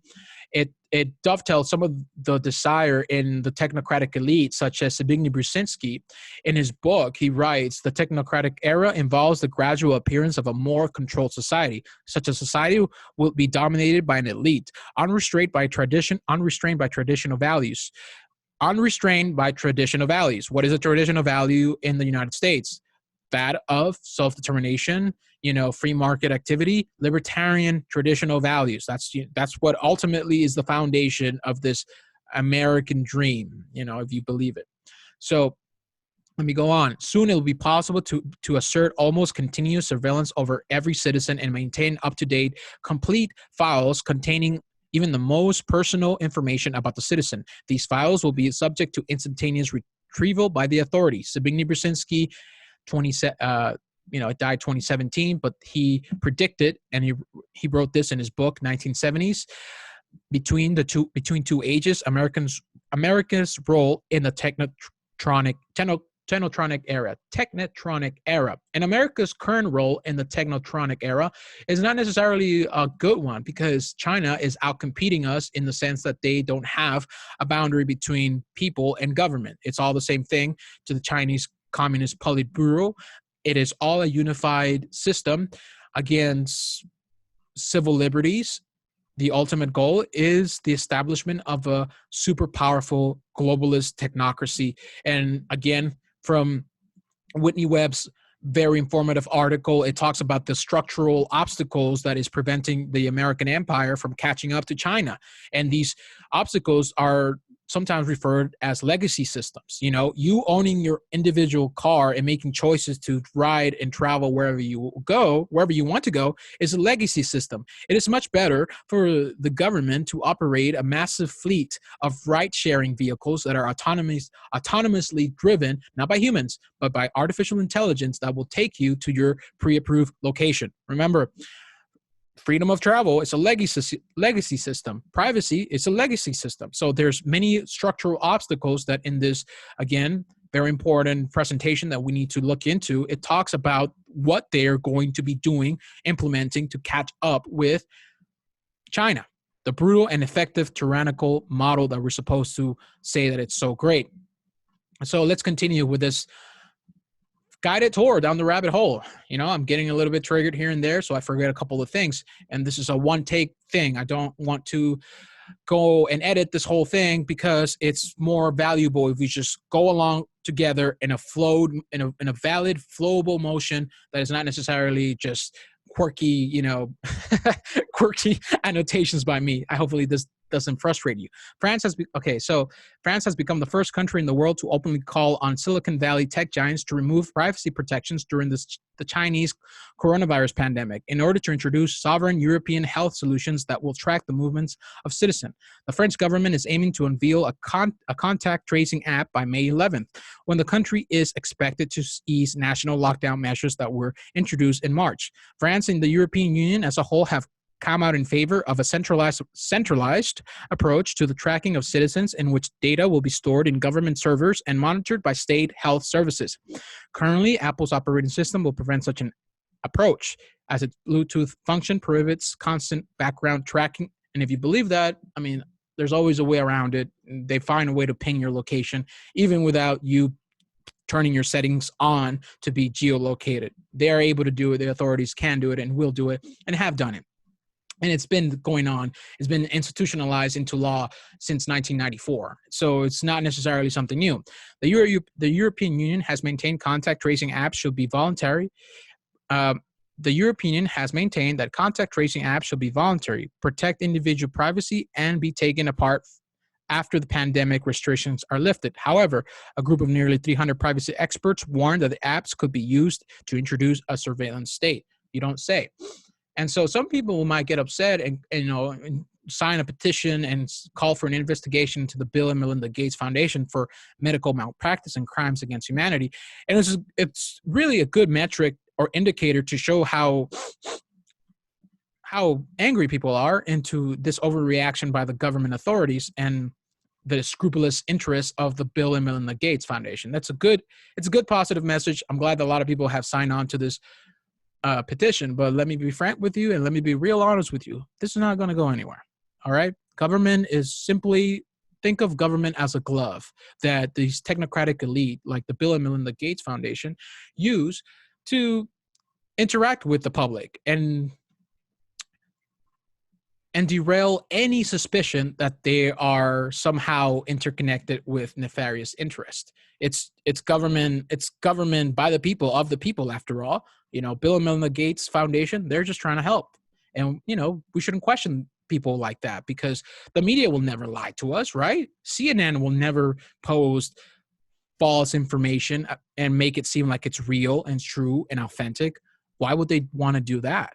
it dovetails some of the desire in the technocratic elite, such as Zbigniew Brzezinski. In his book, he writes, the technocratic era involves the gradual appearance of a more controlled society. Such a society will be dominated by an elite, unrestrained by traditional values. Unrestrained by traditional values. What is a traditional value in the United States? That of self-determination, free market activity, libertarian traditional values. That's what ultimately is the foundation of this American dream, if you believe it. So let me go on. Soon it will be possible to assert almost continuous surveillance over every citizen and maintain up-to-date, complete files containing even the most personal information about the citizen. These files will be subject to instantaneous retrieval by the authorities. Zbigniew Brzezinski, it died 2017, but he predicted, and he wrote this in his book, 1970s, between two ages, America's role in the technotronic era. And America's current role in the technotronic era is not necessarily a good one because China is outcompeting us in the sense that they don't have a boundary between people and government. It's all the same thing to the Chinese Communist Politburo. It is all a unified system against civil liberties. The ultimate goal is the establishment of a super powerful globalist technocracy. And again, from Whitney Webb's very informative article, it talks about the structural obstacles that is preventing the American empire from catching up to China. And these obstacles are sometimes referred as legacy systems. You know, you owning your individual car and making choices to ride and travel wherever you go, wherever you want to go, is a legacy system. It is much better for the government to operate a massive fleet of ride-sharing vehicles that are autonomously driven, not by humans, but by artificial intelligence that will take you to your pre-approved location. Remember, freedom of travel is a legacy system. Privacy is a legacy system. So there's many structural obstacles that in this, again, very important presentation that we need to look into. It talks about what they're going to be doing, implementing to catch up with China, the brutal and effective tyrannical model that we're supposed to say that it's so great. So let's continue with this guided tour down the rabbit hole. You know, I'm getting a little bit triggered here and there, so I forget a couple of things. And this is a one-take thing. I don't want to go and edit this whole thing because it's more valuable if we just go along together in a valid, flowable motion that is not necessarily just quirky, you know, quirky annotations by me. Hopefully this doesn't frustrate you. France has become the first country in the world to openly call on Silicon Valley tech giants to remove privacy protections during the Chinese coronavirus pandemic in order to introduce sovereign European health solutions that will track the movements of citizens. The French government is aiming to unveil a contact tracing app by May 11th, when the country is expected to ease national lockdown measures that were introduced in March. France and the European Union as a whole have come out in favor of a centralized approach to the tracking of citizens, in which data will be stored in government servers and monitored by state health services. Currently, Apple's operating system will prevent such an approach, as its Bluetooth function prohibits constant background tracking. And if you believe that, I mean, there's always a way around it. They find a way to ping your location, even without you turning your settings on to be geolocated. They are able to do it. The authorities can do it and will do it and have done it. And it's been going on. It's been institutionalized into law since 1994. So it's not necessarily something new. The European Union has maintained contact tracing apps should be voluntary. The European Union has maintained that contact tracing apps should be voluntary, protect individual privacy, and be taken apart after the pandemic restrictions are lifted. However, a group of nearly 300 privacy experts warned that the apps could be used to introduce a surveillance state. You don't say. And so some people might get upset and sign a petition and call for an investigation into the Bill and Melinda Gates Foundation for medical malpractice and crimes against humanity. And it's really a good metric or indicator to show how angry people are into this overreaction by the government authorities and the scrupulous interests of the Bill and Melinda Gates Foundation. It's a good positive message. I'm glad that a lot of people have signed on to this petition, but let me be frank with you and let me be real honest with you. This is not going to go anywhere. All right. Government is simply, think of government as a glove that these technocratic elite like the Bill and Melinda Gates Foundation use to interact with the public and derail any suspicion that they are somehow interconnected with nefarious interest. It's government by the people, of the people, after all. You know, Bill and Melinda Gates Foundation, they're just trying to help. And, you know, we shouldn't question people like that because the media will never lie to us, right? CNN will never post false information and make it seem like it's real and true and authentic. Why would they want to do that?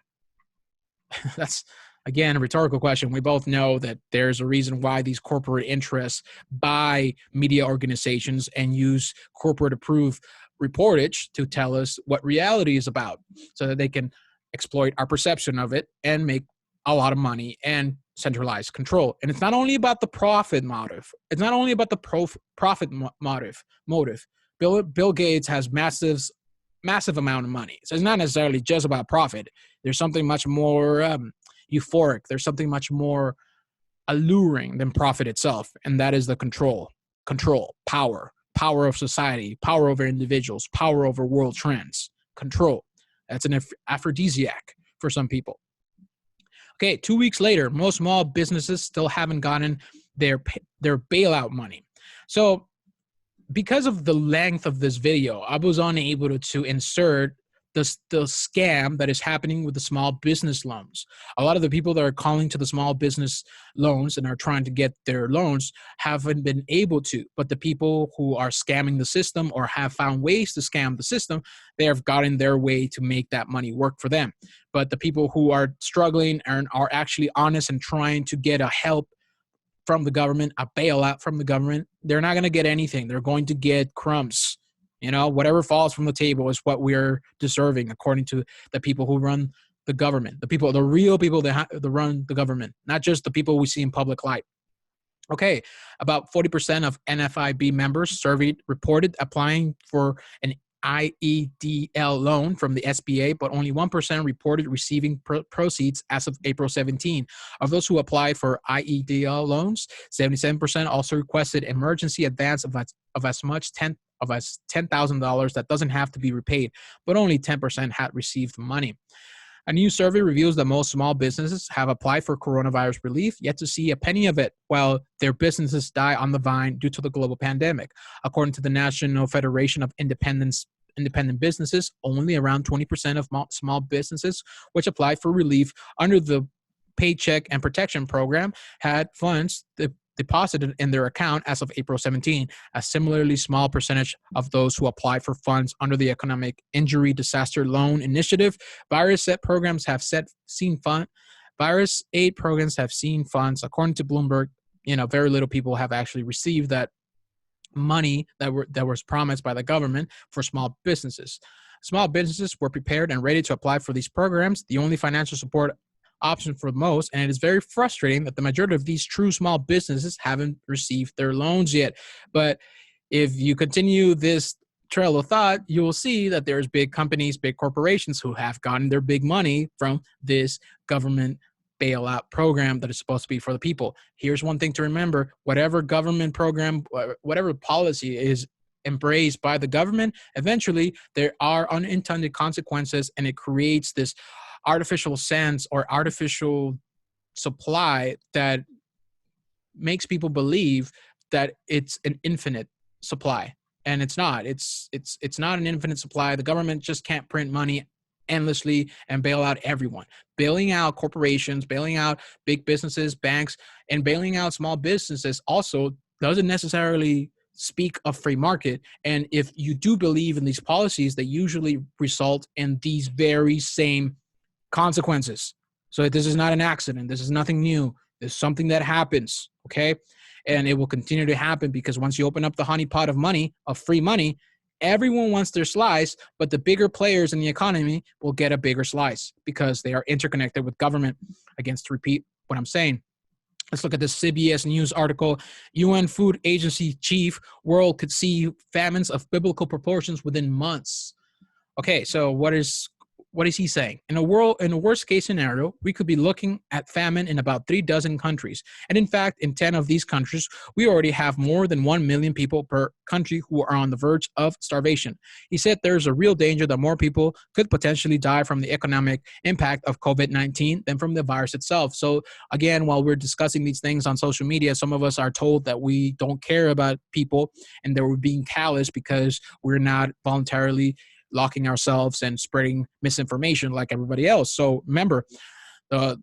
That's, again, a rhetorical question. We both know that there's a reason why these corporate interests buy media organizations and use corporate-approved reportage to tell us what reality is about so that they can exploit our perception of it and make a lot of money and centralize control. And it's not only about the profit motive. It's not only about the profit motive. Bill Gates has massive amount of money. So it's not necessarily just about profit. There's something much more euphoric. There's something much more alluring than profit itself. And that is the control, power of society, power over individuals, power over world trends, control. That's an aphrodisiac for some people. Okay, 2 weeks later, most small businesses still haven't gotten their bailout money. So because of the length of this video, I was unable to insert the scam that is happening with the small business loans. A lot of the people that are calling to the small business loans and are trying to get their loans haven't been able to. But the people who are scamming the system or have found ways to scam the system, they have gotten their way to make that money work for them. But the people who are struggling and are actually honest and trying to get a help from the government, a bailout from the government, they're not going to get anything. They're going to get crumbs. You know, whatever falls from the table is what we're deserving, according to the people who run the government, the real people that run the government, not just the people we see in public light. Okay, about 40% of NFIB members surveyed reported applying for an IEDL loan from the SBA, but only 1% reported receiving proceeds as of April 17. Of those who applied for IEDL loans, 77% also requested emergency advance of as much as $10,000 that doesn't have to be repaid, but only 10% had received money. A new survey reveals that most small businesses have applied for coronavirus relief, yet to see a penny of it, while their businesses die on the vine due to the global pandemic. According to the National Federation of Independent Businesses, only around 20% of small businesses which applied for relief under the Paycheck and Protection Program had funds deposited in their account as of April 17. A similarly small percentage of those who applied for funds under the Economic Injury Disaster Loan Initiative virus aid programs have seen funds. According to Bloomberg, very little people have actually received that money that was promised by the government for small businesses. Small businesses were prepared and ready to apply for these programs, the only financial support option for most, and it is very frustrating that the majority of these true small businesses haven't received their loans yet. But if you continue this trail of thought, you will see that there's big companies, big corporations who have gotten their big money from this government bailout program that is supposed to be for the people. Here's one thing to remember: whatever government program, whatever policy is embraced by the government, eventually there are unintended consequences, and it creates this artificial sense or artificial supply that makes people believe that it's an infinite supply, and it's not. It's not an infinite supply. The government just can't print money endlessly and bail out everyone. Bailing out corporations, bailing out big businesses, banks, and bailing out small businesses also doesn't necessarily speak of free market. And if you do believe in these policies, they usually result in these very same consequences. So this is not an accident. This is nothing new. It's something that happens, okay? And it will continue to happen because once you open up the honeypot of money, of free money, everyone wants their slice, but the bigger players in the economy will get a bigger slice because they are interconnected with government. Again, to repeat what I'm saying, let's look at this CBS News article. UN Food Agency chief: world could see famines of biblical proportions within months. Okay, so what is he saying? In a worst case scenario, we could be looking at famine in about 36 countries. And in fact, in 10 of these countries, we already have more than 1 million people per country who are on the verge of starvation. He said there's a real danger that more people could potentially die from the economic impact of COVID-19 than from the virus itself. So again, while we're discussing these things on social media, some of us are told that we don't care about people and that we're being callous because we're not voluntarily locking ourselves and spreading misinformation like everybody else. So remember, the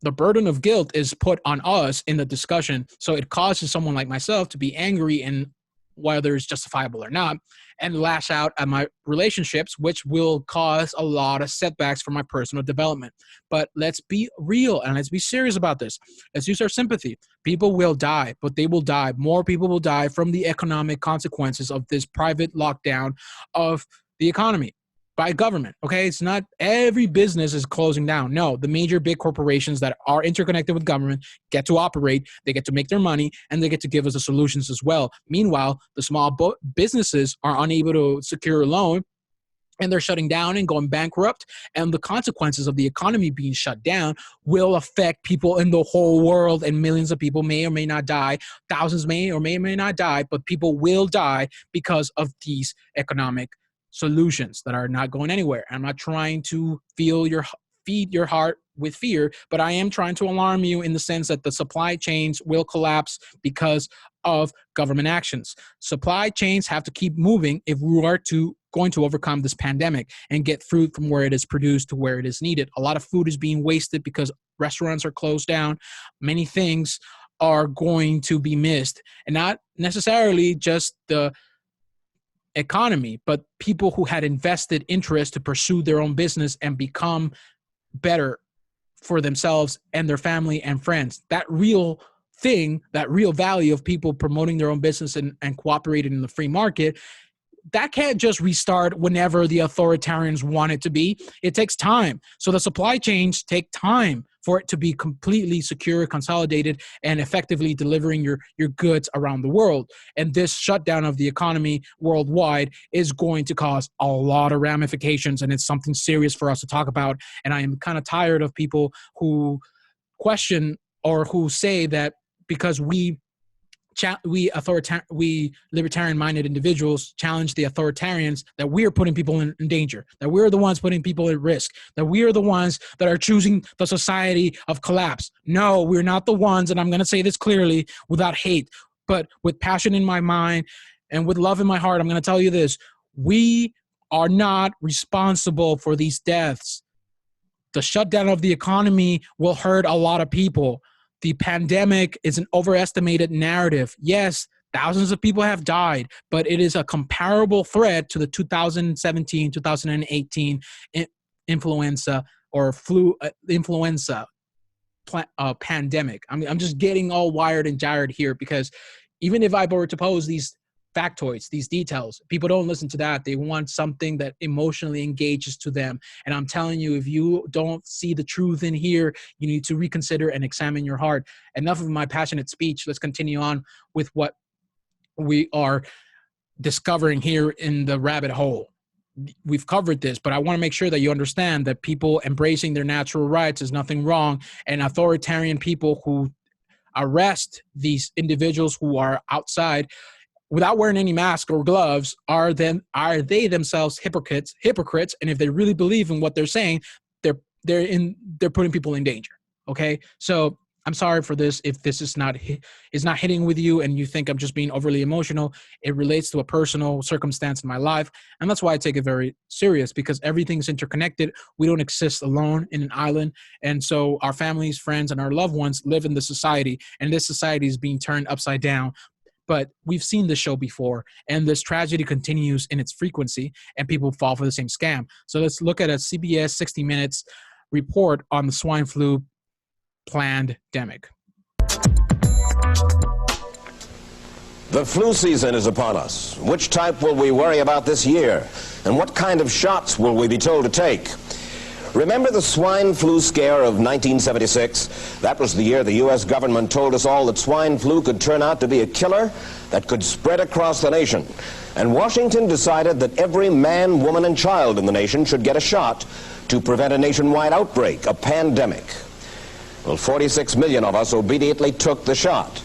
burden of guilt is put on us in the discussion. So it causes someone like myself to be angry and whether it's justifiable or not, and lash out at my relationships, which will cause a lot of setbacks for my personal development. But let's be real and let's be serious about this. Let's use our sympathy. People will die, but they will die. More people will die from the economic consequences of this private lockdown of the economy by government, okay? It's not every business is closing down. No, the major big corporations that are interconnected with government get to operate, they get to make their money, and they get to give us the solutions as well. Meanwhile, the small businesses are unable to secure a loan, and they're shutting down and going bankrupt, and the consequences of the economy being shut down will affect people in the whole world, and millions of people may or may not die. Thousands may or may not die, but people will die because of these economic solutions that are not going anywhere. I'm not trying to feed your heart with fear, but I am trying to alarm you in the sense that the supply chains will collapse because of government actions. Supply chains have to keep moving if we are going to overcome this pandemic and get food from where it is produced to where it is needed. A lot of food is being wasted because restaurants are closed down. Many things are going to be missed, and not necessarily just the economy, but people who had invested interest to pursue their own business and become better for themselves and their family and friends. That real thing, that real value of people promoting their own business and cooperating in the free market, that can't just restart whenever the authoritarians want it to be. It takes time. So the supply chains take time for it to be completely secure, consolidated, and effectively delivering your goods around the world. And this shutdown of the economy worldwide is going to cause a lot of ramifications, and it's something serious for us to talk about. And I am kind of tired of people who question or who say that because we libertarian-minded individuals challenge the authoritarians, that we are putting people in danger, that we're the ones putting people at risk, that we are the ones that are choosing the society of collapse. No, we're not the ones, and I'm going to say this clearly without hate, but with passion in my mind and with love in my heart. I'm going to tell you this. We are not responsible for these deaths. The shutdown of the economy will hurt a lot of people. The pandemic is an overestimated narrative. Yes, thousands of people have died, but it is a comparable threat to the 2017, 2018 influenza or influenza pandemic. I'm just getting all wired and gyred here because even if I were to pose these factoids, these details, people don't listen to that. They want something that emotionally engages to them. And I'm telling you, if you don't see the truth in here, you need to reconsider and examine your heart. Enough of my passionate speech. Let's continue on with what we are discovering here in the rabbit hole. We've covered this, but I want to make sure that you understand that people embracing their natural rights is nothing wrong, and authoritarian people who arrest these individuals who are outside without wearing any mask or gloves are they themselves hypocrites? And if they really believe in what they're saying, they're putting people in danger. Okay, so I'm sorry for this. If this is not hitting with you and you think I'm just being overly emotional, it relates to a personal circumstance in my life, and that's why I take it very serious, because everything's interconnected. We don't exist alone in an island, and so our families, friends, and our loved ones live in this society, and this society is being turned upside down. But we've seen this show before, and this tragedy continues in its frequency, and people fall for the same scam. So let's look at a CBS 60 Minutes report on the swine flu pandemic. The flu season is upon us. Which type will we worry about this year? And what kind of shots will we be told to take? Remember the swine flu scare of 1976? That was the year the U.S. government told us all that swine flu could turn out to be a killer that could spread across the nation. And Washington decided that every man, woman, and child in the nation should get a shot to prevent a nationwide outbreak, a pandemic. Well, 46 million of us obediently took the shot.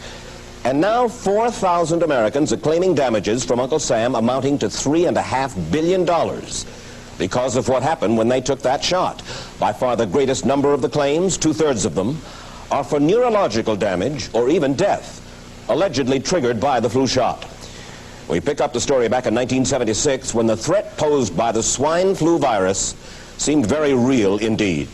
And now 4,000 Americans are claiming damages from Uncle Sam amounting to $3.5 billion. Because of what happened when they took that shot. By far the greatest number of the claims, 2/3 of them, are for neurological damage or even death, allegedly triggered by the flu shot. We pick up the story back in 1976 when the threat posed by the swine flu virus seemed very real indeed.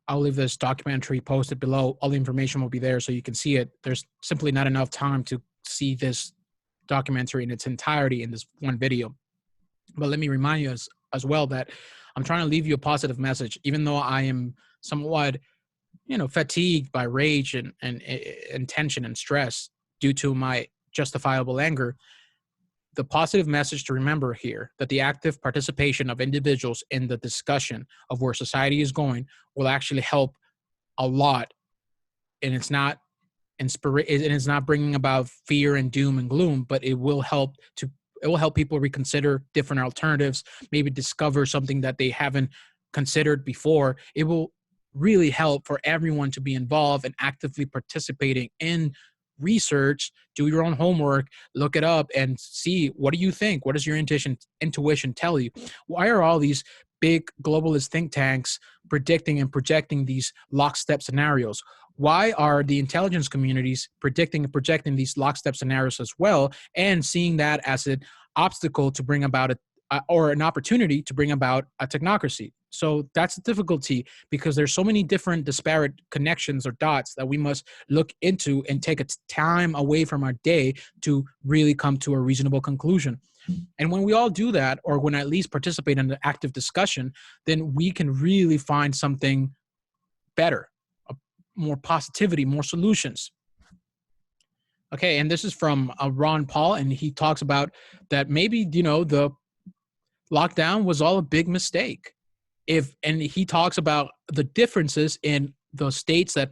I'll leave this documentary posted below. All the information will be there so you can see it. There's simply not enough time to see this documentary in its entirety in this one video. But let me remind you as well that I'm trying to leave you a positive message, even though I am somewhat, fatigued by rage and tension and stress due to my justifiable anger. The positive message to remember here that the active participation of individuals in the discussion of where society is going will actually help a lot, and it's not bringing about fear and doom and gloom, but it will help people reconsider different alternatives, maybe discover something that they haven't considered before. It will really help for everyone to be involved and actively participating in research. Do your own homework, look it up, and see, what do you think? What does your intuition tell you? Why are all these big globalist think tanks predicting and projecting these lockstep scenarios? Why are the intelligence communities predicting and projecting these lockstep scenarios as well, and seeing that as an obstacle to bring about or an opportunity to bring about a technocracy? So that's the difficulty, because there's so many different disparate connections or dots that we must look into and take time away from our day to really come to a reasonable conclusion. And when we all do that, or when at least participate in an active discussion, then we can really find something better, more positivity, more solutions. Okay, and this is from Ron Paul, and he talks about that maybe, the lockdown was all a big mistake. And he talks about the differences in the states that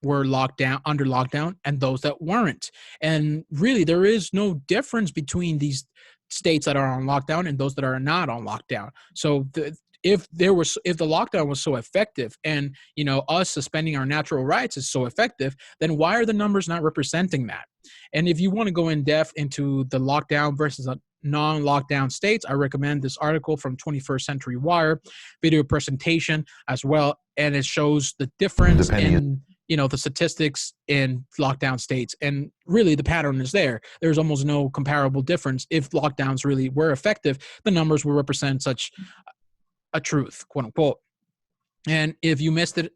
were under lockdown and those that weren't. And really, there is no difference between these states that are on lockdown and those that are not on lockdown. So if the lockdown was so effective, and us suspending our natural rights is so effective, then why are the numbers not representing that? And if you want to go in depth into the lockdown versus a non-lockdown states, I recommend this article from 21st Century Wire, video presentation as well, and it shows the difference in the statistics in lockdown states. And really, the pattern is there. There's almost no comparable difference. If lockdowns really were effective, the numbers will represent such a truth, quote unquote. And if you missed it,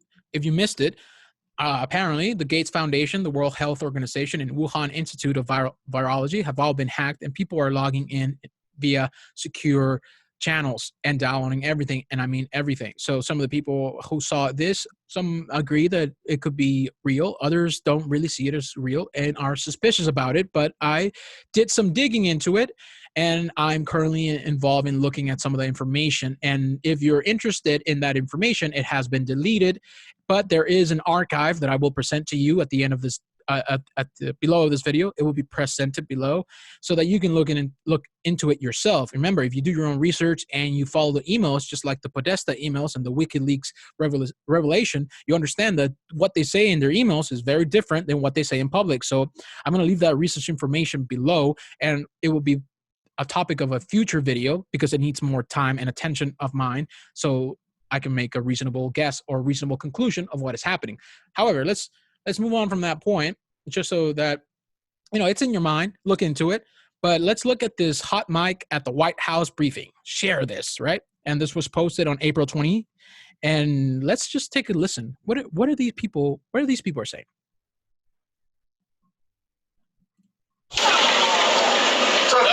apparently the Gates Foundation, the World Health Organization, and Wuhan Institute of Virology have all been hacked, and people are logging in via secure channels and downloading everything, and I mean everything. So some of the people who saw this, some agree that it could be real, others don't really see it as real and are suspicious about it. But I did some digging into it, and I'm currently involved in looking at some of the information. And if you're interested in that information, it has been deleted, but there is an archive that I will present to you at the end of this, below this video. It will be presented below so that you can look into it yourself. Remember, if you do your own research and you follow the emails, just like the Podesta emails and the WikiLeaks revelation, you understand that what they say in their emails is very different than what they say in public. So I'm going to leave that research information below, and it will be a topic of a future video because it needs more time and attention of mine, so I can make a reasonable guess or reasonable conclusion of what is happening. However, let's move on from that point, just so that it's in your mind. Look into it. But let's look at this hot mic at the White House briefing. Share this, right? And this was posted on April 20. And let's just take a listen. What are these people are saying? All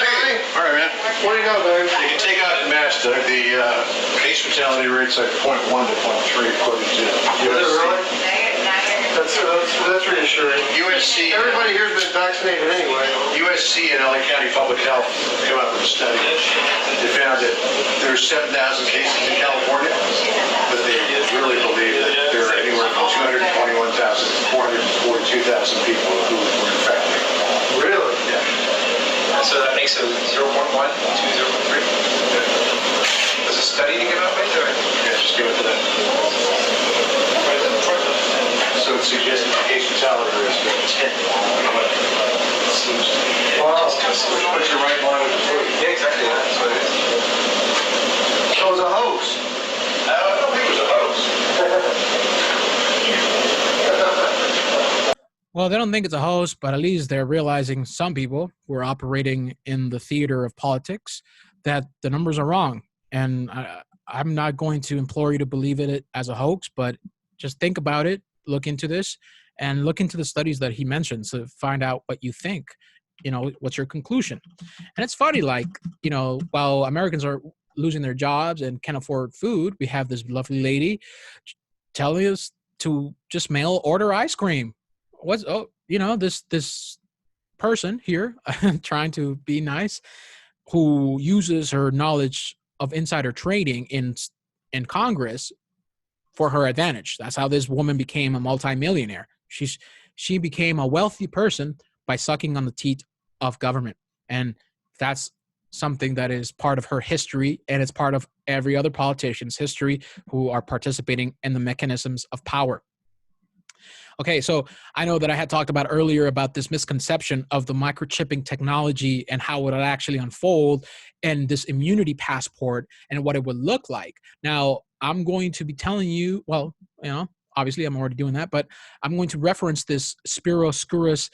right, man. What do you know, man? You can take out the mask, Doug. The case fatality rate's like 0.1 to 0.3 according to USC. Is it really? That's reassuring. USC. Everybody here's been vaccinated anyway. USC and LA County Public Health came up with a study. They found that there's 7,000 cases in California, but they really believe that there are anywhere from 221,000 to 442,000 people who were infected. Really? Yeah. So that makes it 0.1 to 0.3. Does a study to give out with? Yeah, just give it to them. So it suggests that the case fatality risk is 10. Wow. Put your right line with the food. Yeah, exactly. That's what it is. So it was a hoax. I don't think it was a hoax. Well, they don't think it's a hoax, but at least they're realizing, some people who are operating in the theater of politics, that the numbers are wrong. And I'm not going to implore you to believe it as a hoax, but just think about it, look into this, and look into the studies that he mentions to find out what you think. What's your conclusion? And it's funny, while Americans are losing their jobs and can't afford food, we have this lovely lady telling us to just mail order ice cream. This person here trying to be nice, who uses her knowledge of insider trading in Congress for her advantage. That's how this woman became a multimillionaire. She became a wealthy person by sucking on the teat of government. And that's something that is part of her history, and it's part of every other politician's history who are participating in the mechanisms of power. Okay, so I know that I had talked about earlier about this misconception of the microchipping technology and how it would actually unfold, and this immunity passport and what it would look like. Now, I'm going to be telling you, well, obviously I'm already doing that, but I'm going to reference this Spiro Skouras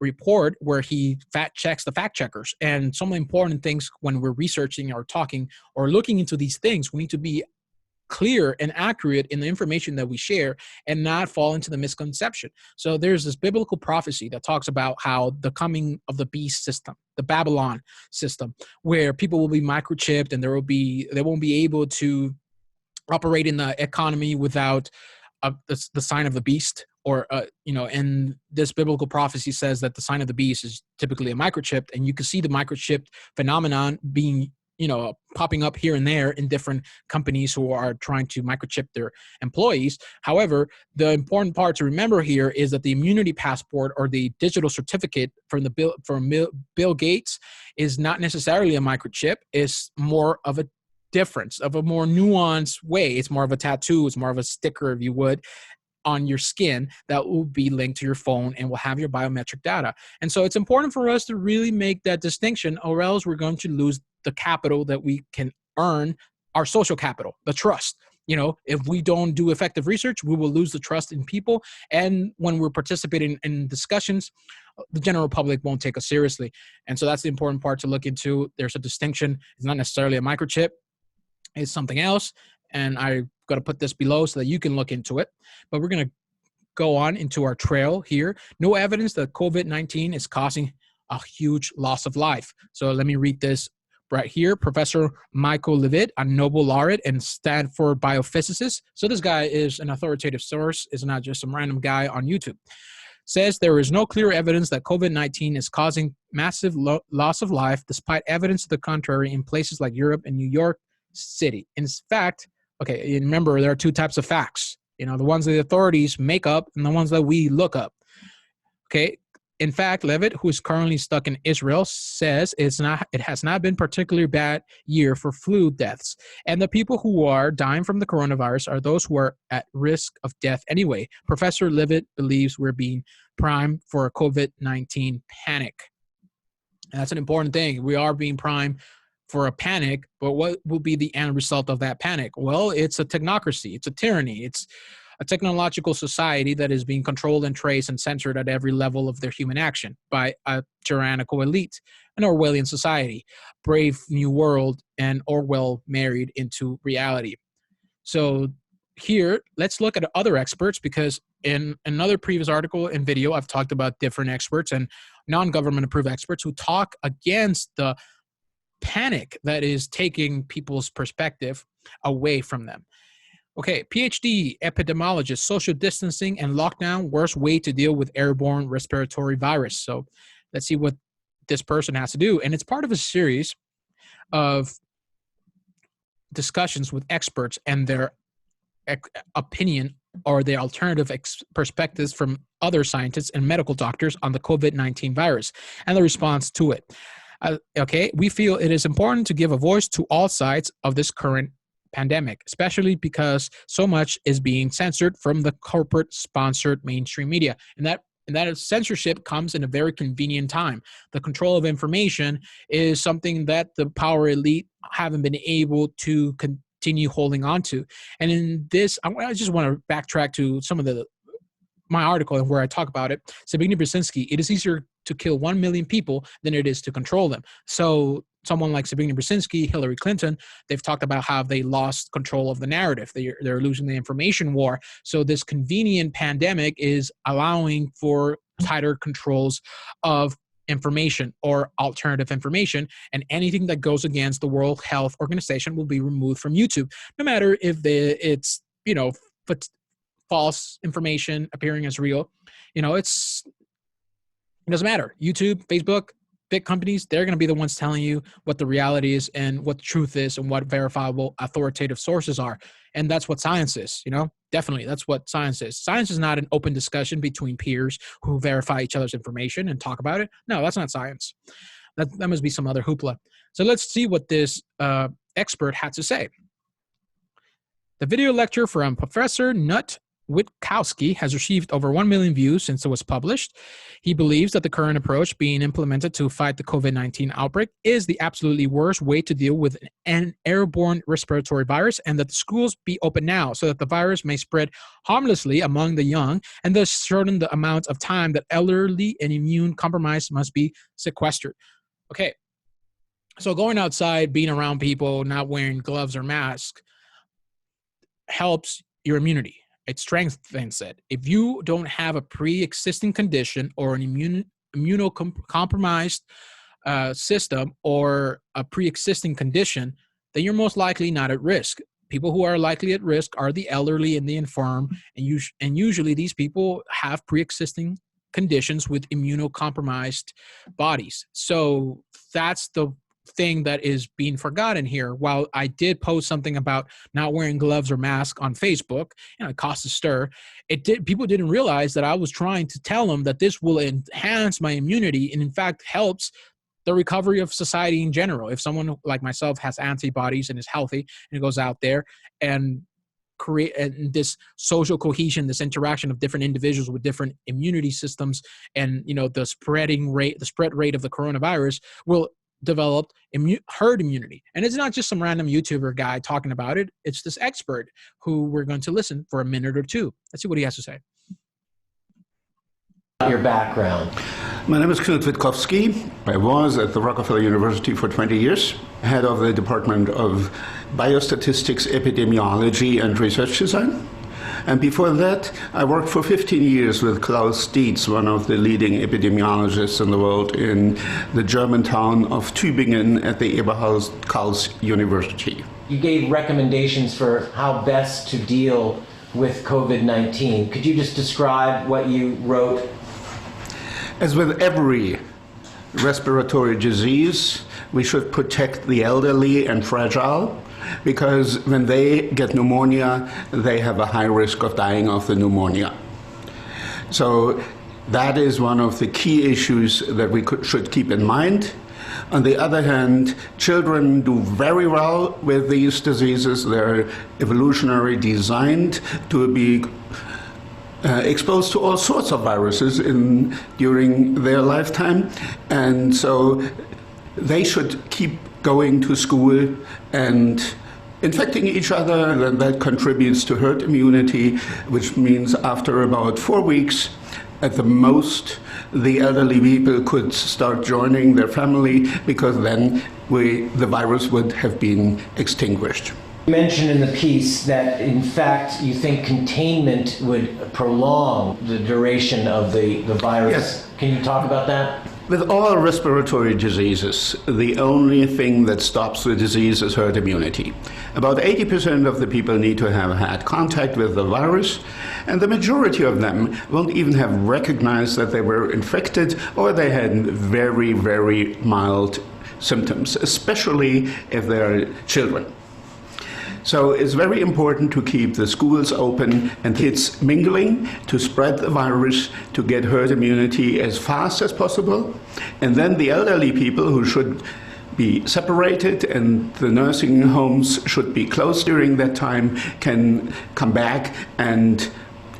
report where he fact checks the fact checkers. And some important things when we're researching or talking or looking into these things, we need to be clear and accurate in the information that we share and not fall into the misconception. So there's this biblical prophecy that talks about how the coming of the beast system, the Babylon system, where people will be microchipped and they won't be able to operate in the economy without the sign of the beast, or and this biblical prophecy says that the sign of the beast is typically a microchip, and you can see the microchip phenomenon being popping up here and there in different companies who are trying to microchip their employees. However, the important part to remember here is that the immunity passport or the digital certificate from Bill Gates is not necessarily a microchip. It's more of a difference, of a more nuanced way. It's more of a tattoo. It's more of a sticker, if you would, on your skin that will be linked to your phone and will have your biometric data. And so it's important for us to really make that distinction, or else we're going to lose the capital that we can earn, our social capital, the trust. If we don't do effective research, we will lose the trust in people. And when we're participating in discussions, the general public won't take us seriously. And so that's the important part to look into. There's a distinction. It's not necessarily a microchip. It's something else. And I've got to put this below so that you can look into it. But we're going to go on into our trail here. No evidence that COVID-19 is causing a huge loss of life. So let me read this right here. Professor Michael Levitt, a Nobel laureate and Stanford biophysicist. So this guy is an authoritative source. Is not just some random guy on YouTube. Says there is no clear evidence that COVID-19 is causing massive loss of life, despite evidence to the contrary in places like Europe and New York City. In fact, okay, remember there are two types of facts. The ones that the authorities make up and the ones that we look up. Okay. In fact, Levitt, who is currently stuck in Israel, says it has not been particularly bad year for flu deaths. And the people who are dying from the coronavirus are those who are at risk of death anyway. Professor Levitt believes we're being primed for a COVID-19 panic. And that's an important thing. We are being primed for a panic, but what will be the end result of that panic? Well, it's a technocracy. It's a tyranny. It's a technological society that is being controlled and traced and censored at every level of their human action by a tyrannical elite, an Orwellian society, Brave New World, and Orwell married into reality. So here, let's look at other experts, because in another previous article and video, I've talked about different experts and non-government approved experts who talk against the panic that is taking people's perspective away from them. Okay, PhD, epidemiologist, social distancing and lockdown, worst way to deal with airborne respiratory virus. So let's see what this person has to do. And it's part of a series of discussions with experts and their opinion or their alternative perspectives from other scientists and medical doctors on the COVID-19 virus and the response to it. Okay, we feel it is important to give a voice to all sides of this current pandemic, especially because so much is being censored from the corporate-sponsored mainstream media. And that censorship comes in a very convenient time. The control of information is something that the power elite haven't been able to continue holding on to. And in this, I just want to backtrack to some of my article and where I talk about it. Zbigniew Brzezinski, it is easier to kill 1 million people than it is to control them. So someone like Zbigniew Brzezinski, Hillary Clinton, they've talked about how they lost control of the narrative. They're losing the information war. So this convenient pandemic is allowing for tighter controls of information or alternative information, and anything that goes against the World Health Organization will be removed from YouTube, no matter if it's false information appearing as real. It doesn't matter. YouTube, Facebook, big companies, they're going to be the ones telling you what the reality is and what the truth is and what verifiable authoritative sources are. And that's what science is, definitely. That's what science is. Science is not an open discussion between peers who verify each other's information and talk about it. No, that's not science. That must be some other hoopla. So let's see what this expert had to say. The video lecture from Professor Nutt Witkowski has received over 1 million views since it was published. He believes that the current approach being implemented to fight the COVID-19 outbreak is the absolutely worst way to deal with an airborne respiratory virus, and that the schools be open now so that the virus may spread harmlessly among the young, and thus shorten the amount of time that elderly and immune compromised must be sequestered. Okay, so going outside, being around people, not wearing gloves or masks helps your immunity. It strengthens it. If you don't have a pre-existing condition or an immunocompromised system or a pre-existing condition, then you're most likely not at risk. People who are likely at risk are the elderly and the infirm, and usually these people have pre-existing conditions with immunocompromised bodies. So that's the thing that is being forgotten here. While I did post something about not wearing gloves or mask on Facebook, it caused a stir. People didn't realize that I was trying to tell them that this will enhance my immunity and in fact helps the recovery of society in general. If someone like myself has antibodies and is healthy and goes out there and create this social cohesion, this interaction of different individuals with different immunity systems, and the spread rate of the coronavirus will develop herd immunity. And it's not just some random YouTuber guy talking about it. It's this expert who we're going to listen for a minute or two. Let's see what he has to say. Your background. My name is Knut Witkowski. I was at the Rockefeller University for 20 years, head of the Department of Biostatistics, Epidemiology, and Research Design. And before that, I worked for 15 years with Klaus Dietz, one of the leading epidemiologists in the world, in the German town of Tübingen at the Eberhard-Karls University. You gave recommendations for how best to deal with COVID-19. Could you just describe what you wrote? As with every respiratory disease, we should protect the elderly and fragile, because when they get pneumonia, they have a high risk of dying of the pneumonia. So that is one of the key issues that we should keep in mind. On the other hand, children do very well with these diseases. They're evolutionarily designed to be exposed to all sorts of viruses during their lifetime, and so they should keep going to school and infecting each other, and that contributes to herd immunity, which means after about 4 weeks, at the most, the elderly people could start joining their family, because then the virus would have been extinguished. You mentioned in the piece that, in fact, you think containment would prolong the duration of the virus. Yes. Can you talk about that? With all respiratory diseases, the only thing that stops the disease is herd immunity. About 80% of the people need to have had contact with the virus, and the majority of them won't even have recognized that they were infected, or they had very, very mild symptoms, especially if they're children. So it's very important to keep the schools open and kids mingling to spread the virus, to get herd immunity as fast as possible. And then the elderly people who should be separated and the nursing homes should be closed during that time can come back and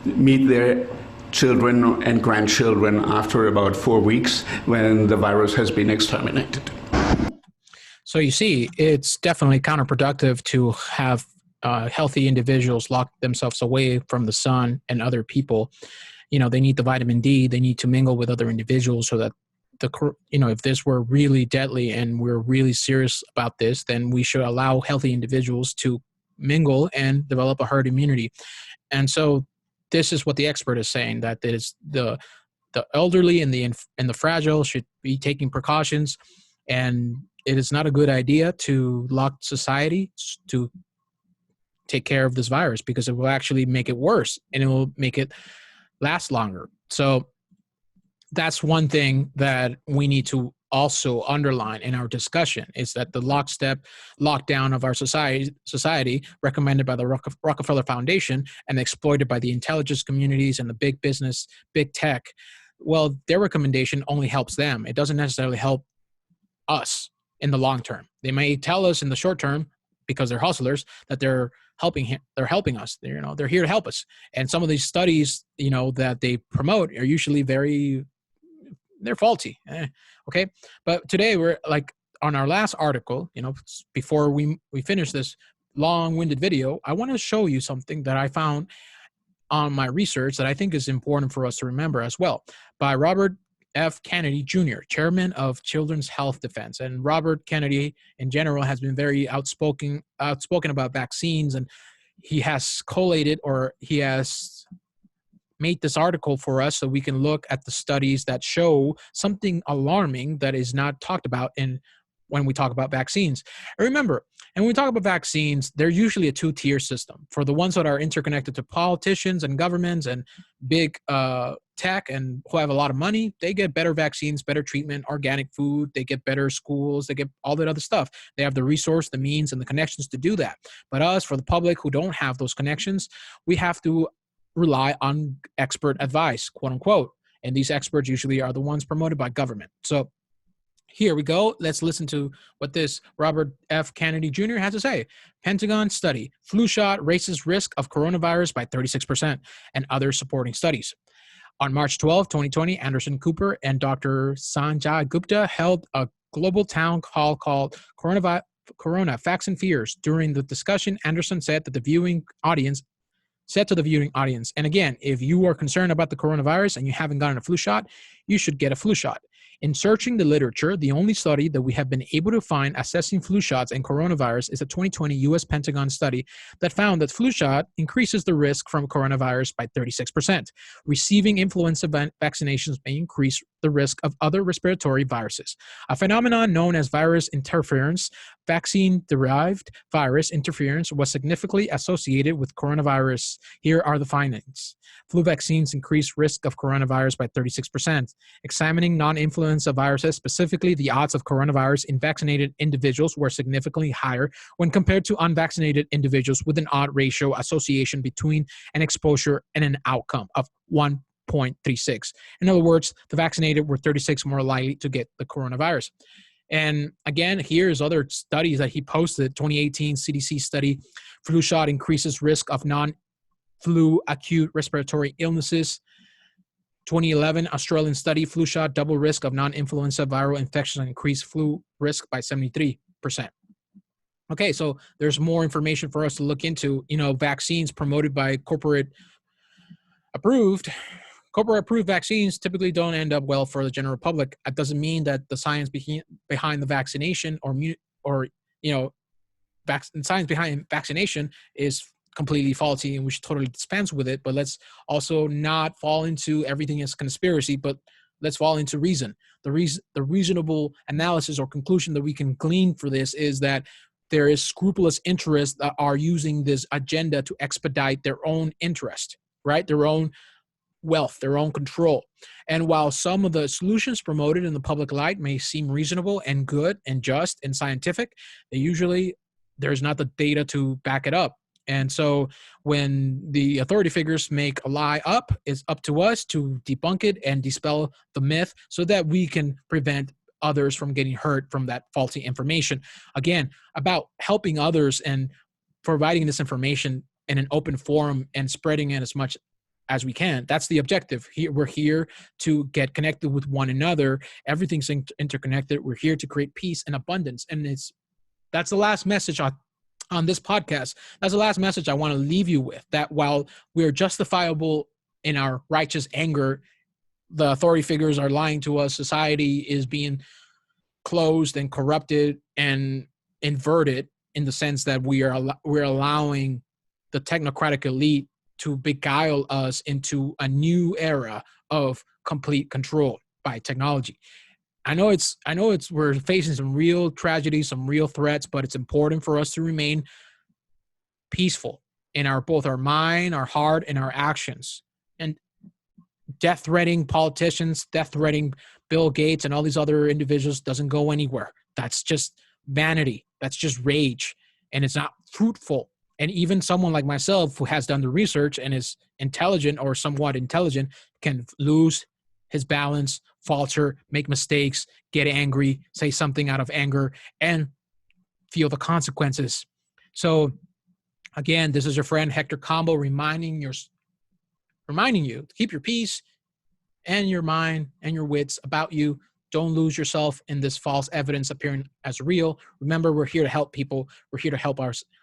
meet their children and grandchildren after about 4 weeks when the virus has been exterminated. So you see, it's definitely counterproductive to have healthy individuals lock themselves away from the sun and other people. They need the vitamin D. They need to mingle with other individuals so that if this were really deadly and we're really serious about this, then we should allow healthy individuals to mingle and develop a herd immunity. And so this is what the expert is saying, that is the elderly and the fragile should be taking precautions, and it is not a good idea to lock society to take care of this virus, because it will actually make it worse and it will make it last longer. So that's one thing that we need to also underline in our discussion, is that the lockdown of our society recommended by the Rockefeller Foundation and exploited by the intelligence communities and the big business, big tech, well, their recommendation only helps them. It doesn't necessarily help us in the long term. They may tell us in the short term, because they're hustlers, that they're they're helping us. They're here to help us. And some of these studies, that they promote are usually they're faulty. Okay. But today we're like on our last article, before we finish this long-winded video, I want to show you something that I found on my research that I think is important for us to remember as well, by Robert F. Kennedy Jr., chairman of Children's Health Defense. And Robert Kennedy, in general, has been very outspoken about vaccines, and he has collated, or he has made this article for us so we can look at the studies that show something alarming that is not talked about when we talk about vaccines. And remember, and when we talk about vaccines, they're usually a two-tier system. For the ones that are interconnected to politicians and governments and big tech and who have a lot of money, they get better vaccines, better treatment, organic food, they get better schools, they get all that other stuff. They have the resource, the means, and the connections to do that. But us, for the public who don't have those connections, we have to rely on expert advice, quote unquote. And these experts usually are the ones promoted by government. So here we go. Let's listen to what this Robert F. Kennedy Jr. has to say. Pentagon study, flu shot raises risk of coronavirus by 36%, and other supporting studies. On March 12, 2020, Anderson Cooper and Dr. Sanjay Gupta held a global town hall called Corona Facts and Fears. During the discussion, Anderson said to the viewing audience, and again, if you are concerned about the coronavirus and you haven't gotten a flu shot, you should get a flu shot. In searching the literature, the only study that we have been able to find assessing flu shots and coronavirus is a 2020 U.S. Pentagon study that found that flu shot increases the risk from coronavirus by 36%. Receiving influenza vaccinations may increase the risk of other respiratory viruses. A phenomenon known as virus interference, vaccine-derived virus interference, was significantly associated with coronavirus. Here are the findings. Flu vaccines increase risk of coronavirus by 36%. Examining non-influenza viruses, specifically the odds of coronavirus in vaccinated individuals, were significantly higher when compared to unvaccinated individuals, with an odd ratio association between an exposure and an outcome of 1.36. In other words, the vaccinated were 36 more likely to get the coronavirus. And again, here's other studies that he posted. 2018 CDC study, flu shot increases risk of non-flu acute respiratory illnesses. 2011 Australian study, flu shot double risk of non-influenza viral infections and increased flu risk by 73%. Okay, so there's more information for us to look into. Vaccines promoted by corporate approved vaccines typically don't end up well for the general public. That doesn't mean that the science behind the vaccination science behind vaccination is completely faulty and we should totally dispense with it. But let's also not fall into everything as conspiracy, but let's fall into reason. The reasonable analysis or conclusion that we can glean for this is that there is scrupulous interests that are using this agenda to expedite their own interest, right? Their own wealth, their own control. And while some of the solutions promoted in the public light may seem reasonable and good and just and scientific, there's not the data to back it up. And so when the authority figures make a lie up, it's up to us to debunk it and dispel the myth so that we can prevent others from getting hurt from that faulty information. Again, about helping others and providing this information in an open forum and spreading it as much as we can. That's the objective. We're here to get connected with one another. Everything's interconnected. We're here to create peace and abundance. And that's the last message on this podcast. That's the last message I want to leave you with, that while we're justifiable in our righteous anger, the authority figures are lying to us. Society is being closed and corrupted and inverted in the sense that we're allowing the technocratic elite to beguile us into a new era of complete control by technology. I know we're facing some real tragedies, some real threats, but it's important for us to remain peaceful in both our mind, our heart, and our actions. And death-threatening politicians, death-threatening Bill Gates and all these other individuals doesn't go anywhere. That's just vanity. That's just rage. And it's not fruitful. And even someone like myself who has done the research and is intelligent or somewhat intelligent can lose his balance, falter, make mistakes, get angry, say something out of anger, and feel the consequences. So Again, this is your friend Hector Combo reminding you to keep your peace and your mind and your wits about you. Don't lose yourself in this false evidence appearing as real. Remember, we're here to help people. We're here to help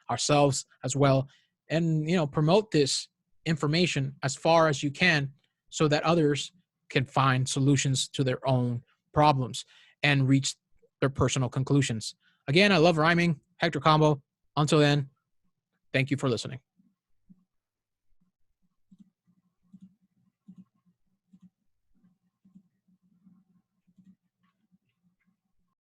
ourselves as well. And, promote this information as far as you can so that others can find solutions to their own problems and reach their personal conclusions. Again, I love rhyming. Hector Combo. Until then, thank you for listening.